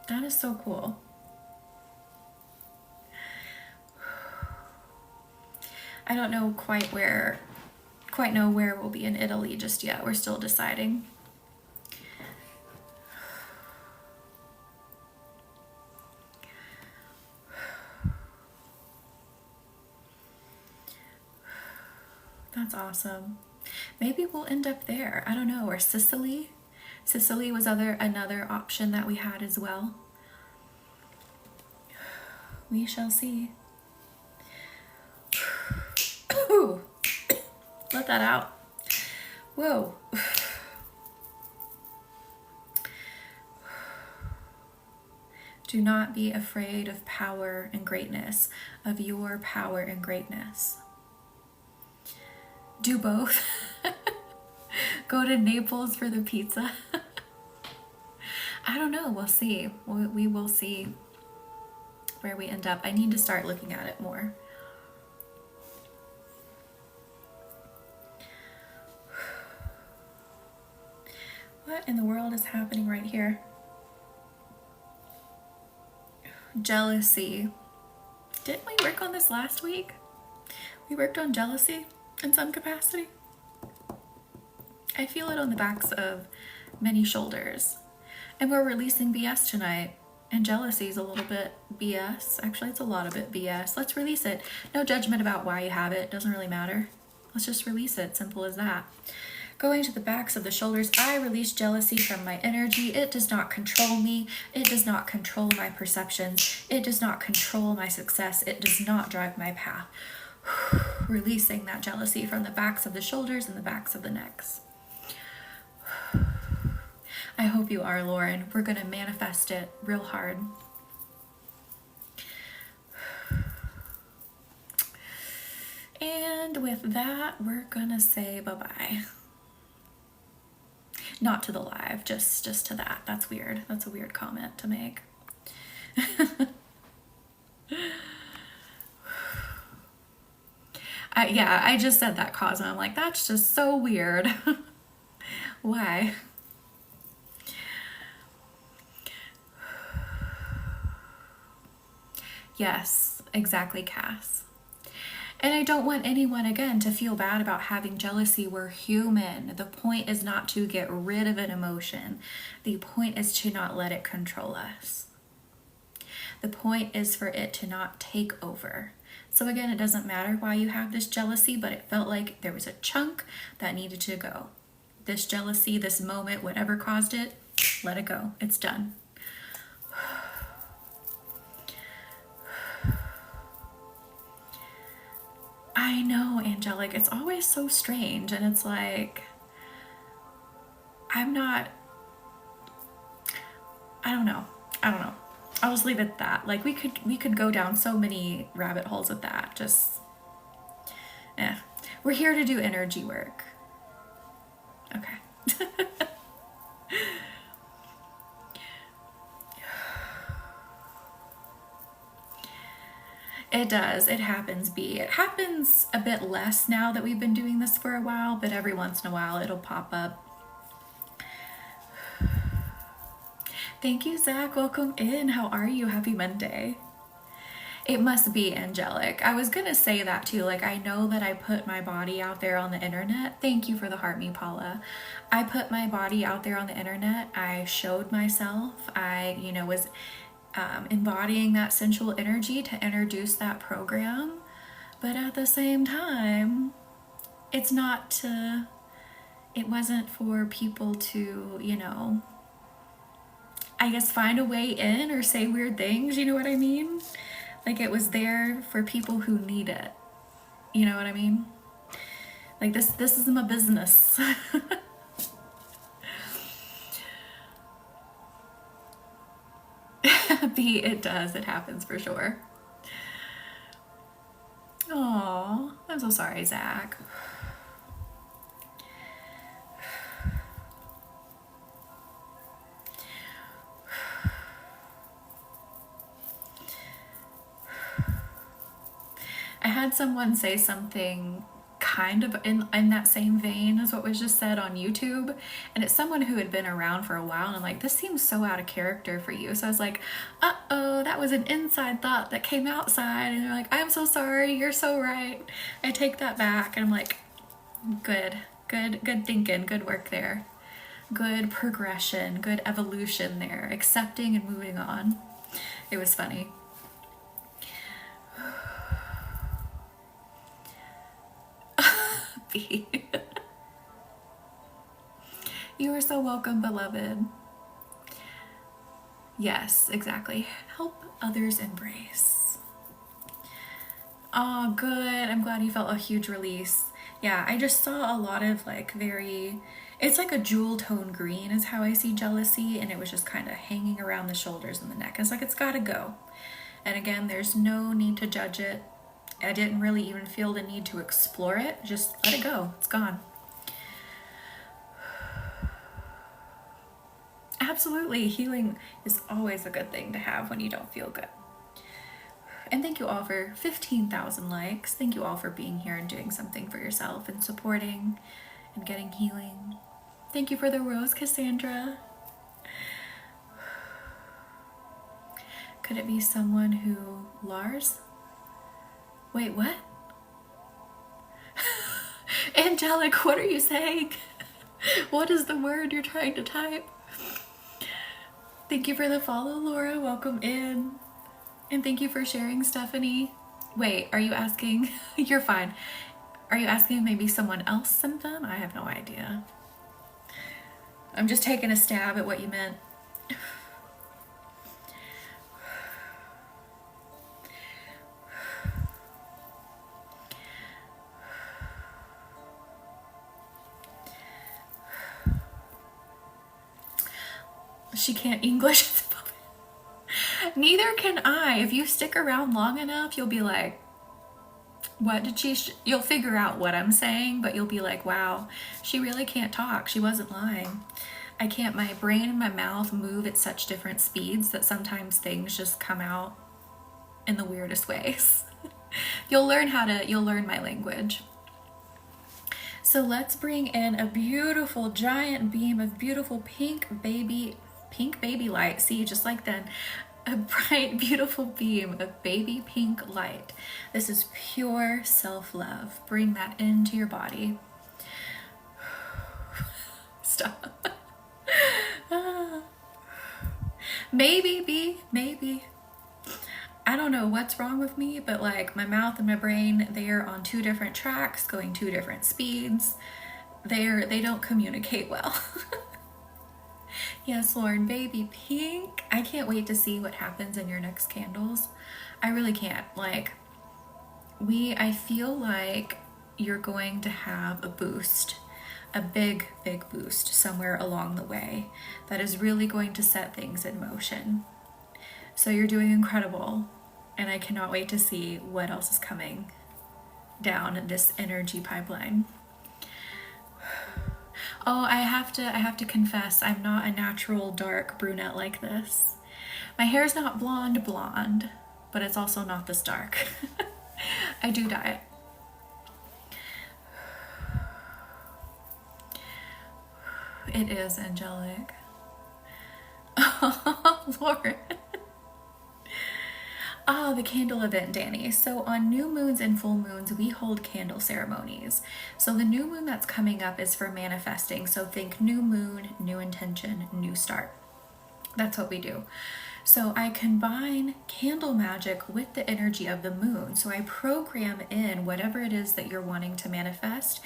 That is so cool. I don't know quite know where we'll be in Italy just yet. We're still deciding. That's awesome. Maybe we'll end up there. I don't know. Or Sicily. Sicily was another option that we had as well. We shall see. Let that out. Whoa. Do not be afraid of power and greatness, of your power and greatness. Do both. Go to Naples for the pizza. I don't know. We'll see. We will see. where we end up. I need to start looking at it more. What in the world is happening right here? Jealousy. Didn't we work on this last week? We worked on jealousy in some capacity. I feel it on the backs of many shoulders. And we're releasing BS tonight. And jealousy is a little bit BS. Actually, it's a lot of it BS. Let's release it. No judgment about why you have it. Doesn't really matter. Let's just release it. Simple as that. Going to the backs of the shoulders, I release jealousy from my energy. It does not control me. It does not control my perceptions. It does not control my success. It does not drive my path. Releasing that jealousy from the backs of the shoulders and the backs of the necks. I hope you are, Lauren. We're going to manifest it real hard. And with that, we're going to say bye-bye. Not to the live, just to that. That's weird. That's a weird comment to make. Yeah, I just said that, Cosmo. I'm like, that's just so weird. Why? Yes, exactly, Cass. And I don't want anyone, again, to feel bad about having jealousy. We're human. The point is not to get rid of an emotion. The point is to not let it control us. The point is for it to not take over. So again, it doesn't matter why you have this jealousy, but it felt like there was a chunk that needed to go. This jealousy, this moment, whatever caused it, let it go. It's done. I know, Angelic, it's always so strange, and it's like, I don't know. I'll just leave it at that. Like, we could go down so many rabbit holes with that. Just, we're here to do energy work. Okay. It does. It happens, B. It happens a bit less now that we've been doing this for a while, but every once in a while it'll pop up. Thank you, Zach. Welcome in. How are you? Happy Monday. It must be angelic. I was going to say that too. Like, I know that I put my body out there on the internet. Thank you for the heart, me, Paula. I put my body out there on the internet. I showed myself. I, was embodying that sensual energy to introduce that program. But at the same time, it wasn't for people to, I guess find a way in or say weird things, you know what I mean? Like, it was there for people who need it. You know what I mean? Like, this isn't my business. B, it does. It happens for sure. Aw, I'm so sorry, Zach. I had someone say something kind of in that same vein as what was just said on YouTube, and it's someone who had been around for a while, and I'm like, this seems so out of character for you. So I was like, uh-oh, that was an inside thought that came outside. And they're like, I'm so sorry, you're so right, I take that back. And I'm like, good thinking, good work there, good progression, good evolution there, accepting and moving on. It was funny. You are so welcome, beloved. Yes, exactly. Help others embrace. Oh, good. I'm glad you felt a huge release. Yeah, I just saw a lot of it's like a jewel tone green is how I see jealousy, and it was just kind of hanging around the shoulders and the neck. It's like, it's gotta go. And again, there's no need to judge it. I didn't really even feel the need to explore it. Just let it go. It's gone. Absolutely. Healing is always a good thing to have when you don't feel good. And thank you all for 15,000 likes. Thank you all for being here and doing something for yourself and supporting and getting healing. Thank you for the rose, Cassandra. Could it be someone who... Lars? Wait, what? Angelic, what are you saying? What is the word you're trying to type? Thank you for the follow, Laura. Welcome in. And thank you for sharing, Stephanie. Wait, are you asking? You're fine. Are you asking if maybe someone else sent them? I have no idea. I'm just taking a stab at what you meant. She can't English. Neither can I. If you stick around long enough, you'll be like, what did she... You'll figure out what I'm saying, but you'll be like, wow, she really can't talk. She wasn't lying. I can't... My brain and my mouth move at such different speeds that sometimes things just come out in the weirdest ways. You'll learn my language. So let's bring in a beautiful giant beam of beautiful pink baby light. See, just like then, a bright, beautiful beam of baby pink light. This is pure self-love. Bring that into your body. Stop. Maybe. I don't know what's wrong with me, but like my mouth and my brain, they are on two different tracks, going two different speeds. They don't communicate well. Yes, Lauren, baby pink. I can't wait to see what happens in your next candles. I really can't. Like, I feel like you're going to have a boost, a big boost somewhere along the way that is really going to set things in motion. So you're doing incredible, and I cannot wait to see what else is coming down this energy pipeline. Oh, I have to confess, I'm not a natural dark brunette like this. My hair's not blonde, but it's also not this dark. I do dye it. It is angelic. Oh, Lauren. Ah, the candle event, Danny. So on new moons and full moons, we hold candle ceremonies. So the new moon that's coming up is for manifesting. So think new moon, new intention, new start. That's what we do. So I combine candle magic with the energy of the moon. So I program in whatever it is that you're wanting to manifest,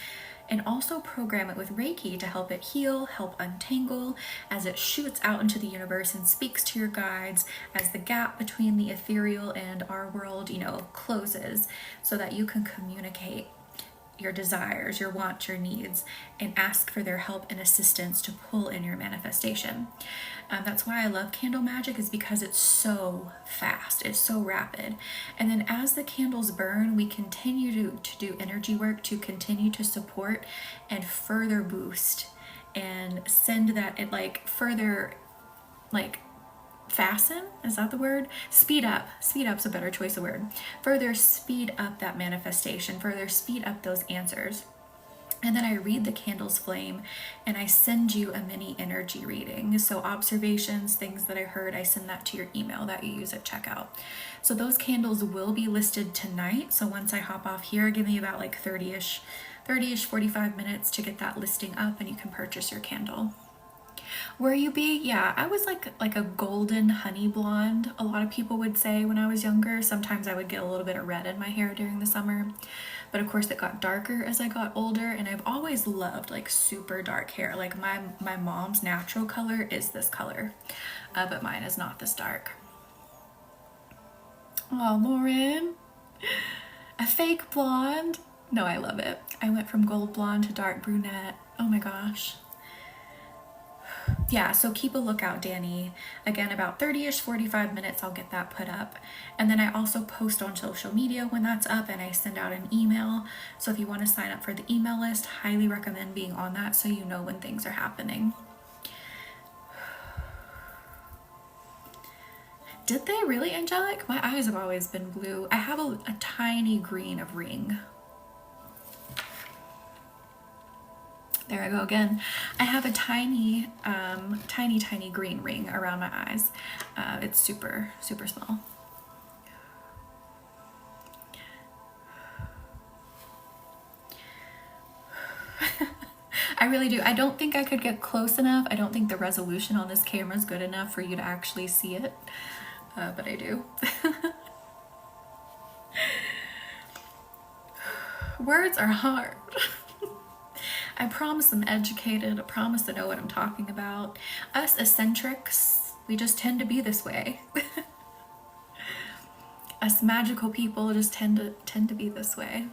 and also program it with Reiki to help it heal, help untangle as it shoots out into the universe and speaks to your guides as the gap between the ethereal and our world, closes, so that you can communicate your desires, your wants, your needs, and ask for their help and assistance to pull in your manifestation. That's why I love candle magic, is because it's so fast, it's so rapid. And then as the candles burn, we continue to do energy work to continue to support and further boost and send that, fasten, is that the word? Speed up's a better choice of word. Further speed up that manifestation, further speed up those answers. And then I read the candle's flame and I send you a mini energy reading. So observations, things that I heard, I send that to your email that you use at checkout. So those candles will be listed tonight. So once I hop off here, give me about like 30-ish, 45 minutes to get that listing up, and you can purchase your candle. Were you be? Yeah, I was like a golden honey blonde, a lot of people would say when I was younger. Sometimes I would get a little bit of red in my hair during the summer. But of course it got darker as I got older, and I've always loved like super dark hair. Like my mom's natural color is this color, but mine is not this dark. Oh, Lauren, a fake blonde. No, I love it. I went from gold blonde to dark brunette. Oh my gosh. Yeah, so keep a lookout, Danny. Again, about 30-ish, 45 minutes, I'll get that put up. And then I also post on social media when that's up, and I send out an email. So if you want to sign up for the email list, highly recommend being on that so you know when things are happening. Did they really, angelic? My eyes have always been blue. I have a tiny green of ring. There I go again. I have a tiny, tiny green ring around my eyes. It's super, super small. I really do. I don't think I could get close enough. I don't think the resolution on this camera is good enough for you to actually see it, but I do. Words are hard. I promise I'm educated. I promise I know what I'm talking about. Us eccentrics, we just tend to be this way. Us magical people just tend to be this way.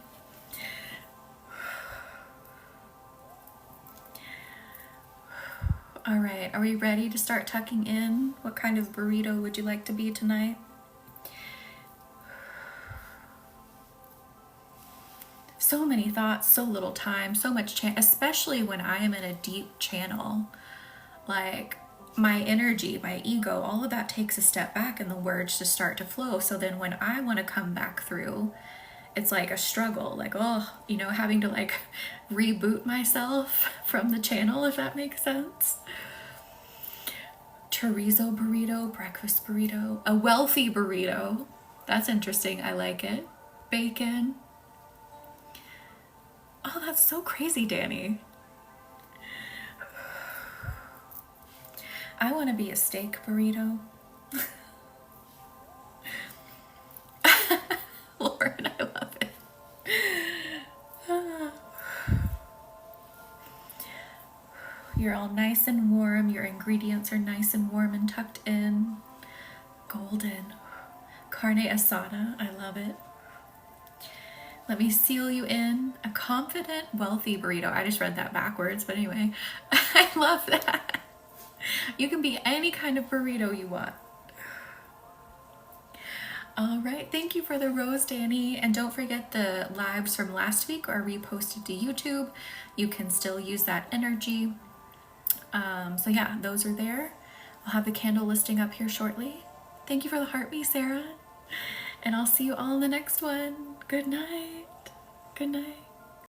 All right, are we ready to start tucking in? What kind of burrito would you like to be tonight? So many thoughts, so little time, so much especially when I am in a deep channel. Like my energy, my ego, all of that takes a step back and the words just start to flow. So then when I want to come back through, it's like a struggle, like, oh, you know, having to like reboot myself from the channel, if that makes sense. Chorizo burrito, breakfast burrito, a wealthy burrito. That's interesting. I like it. Bacon. Oh, that's so crazy, Danny. I want to be a steak burrito. Lauren, I love it. You're all nice and warm. Your ingredients are nice and warm and tucked in. Golden. Carne asada. I love it. Let me seal you in. A confident, wealthy burrito. I just read that backwards, but anyway. I love that. You can be any kind of burrito you want. All right, thank you for the rose, Danny. And don't forget the lives from last week are reposted to YouTube. You can still use that energy. So yeah, those are there. I'll have the candle listing up here shortly. Thank you for the heartbeat, Sarah. And I'll see you all in the next one. Good night. Good night.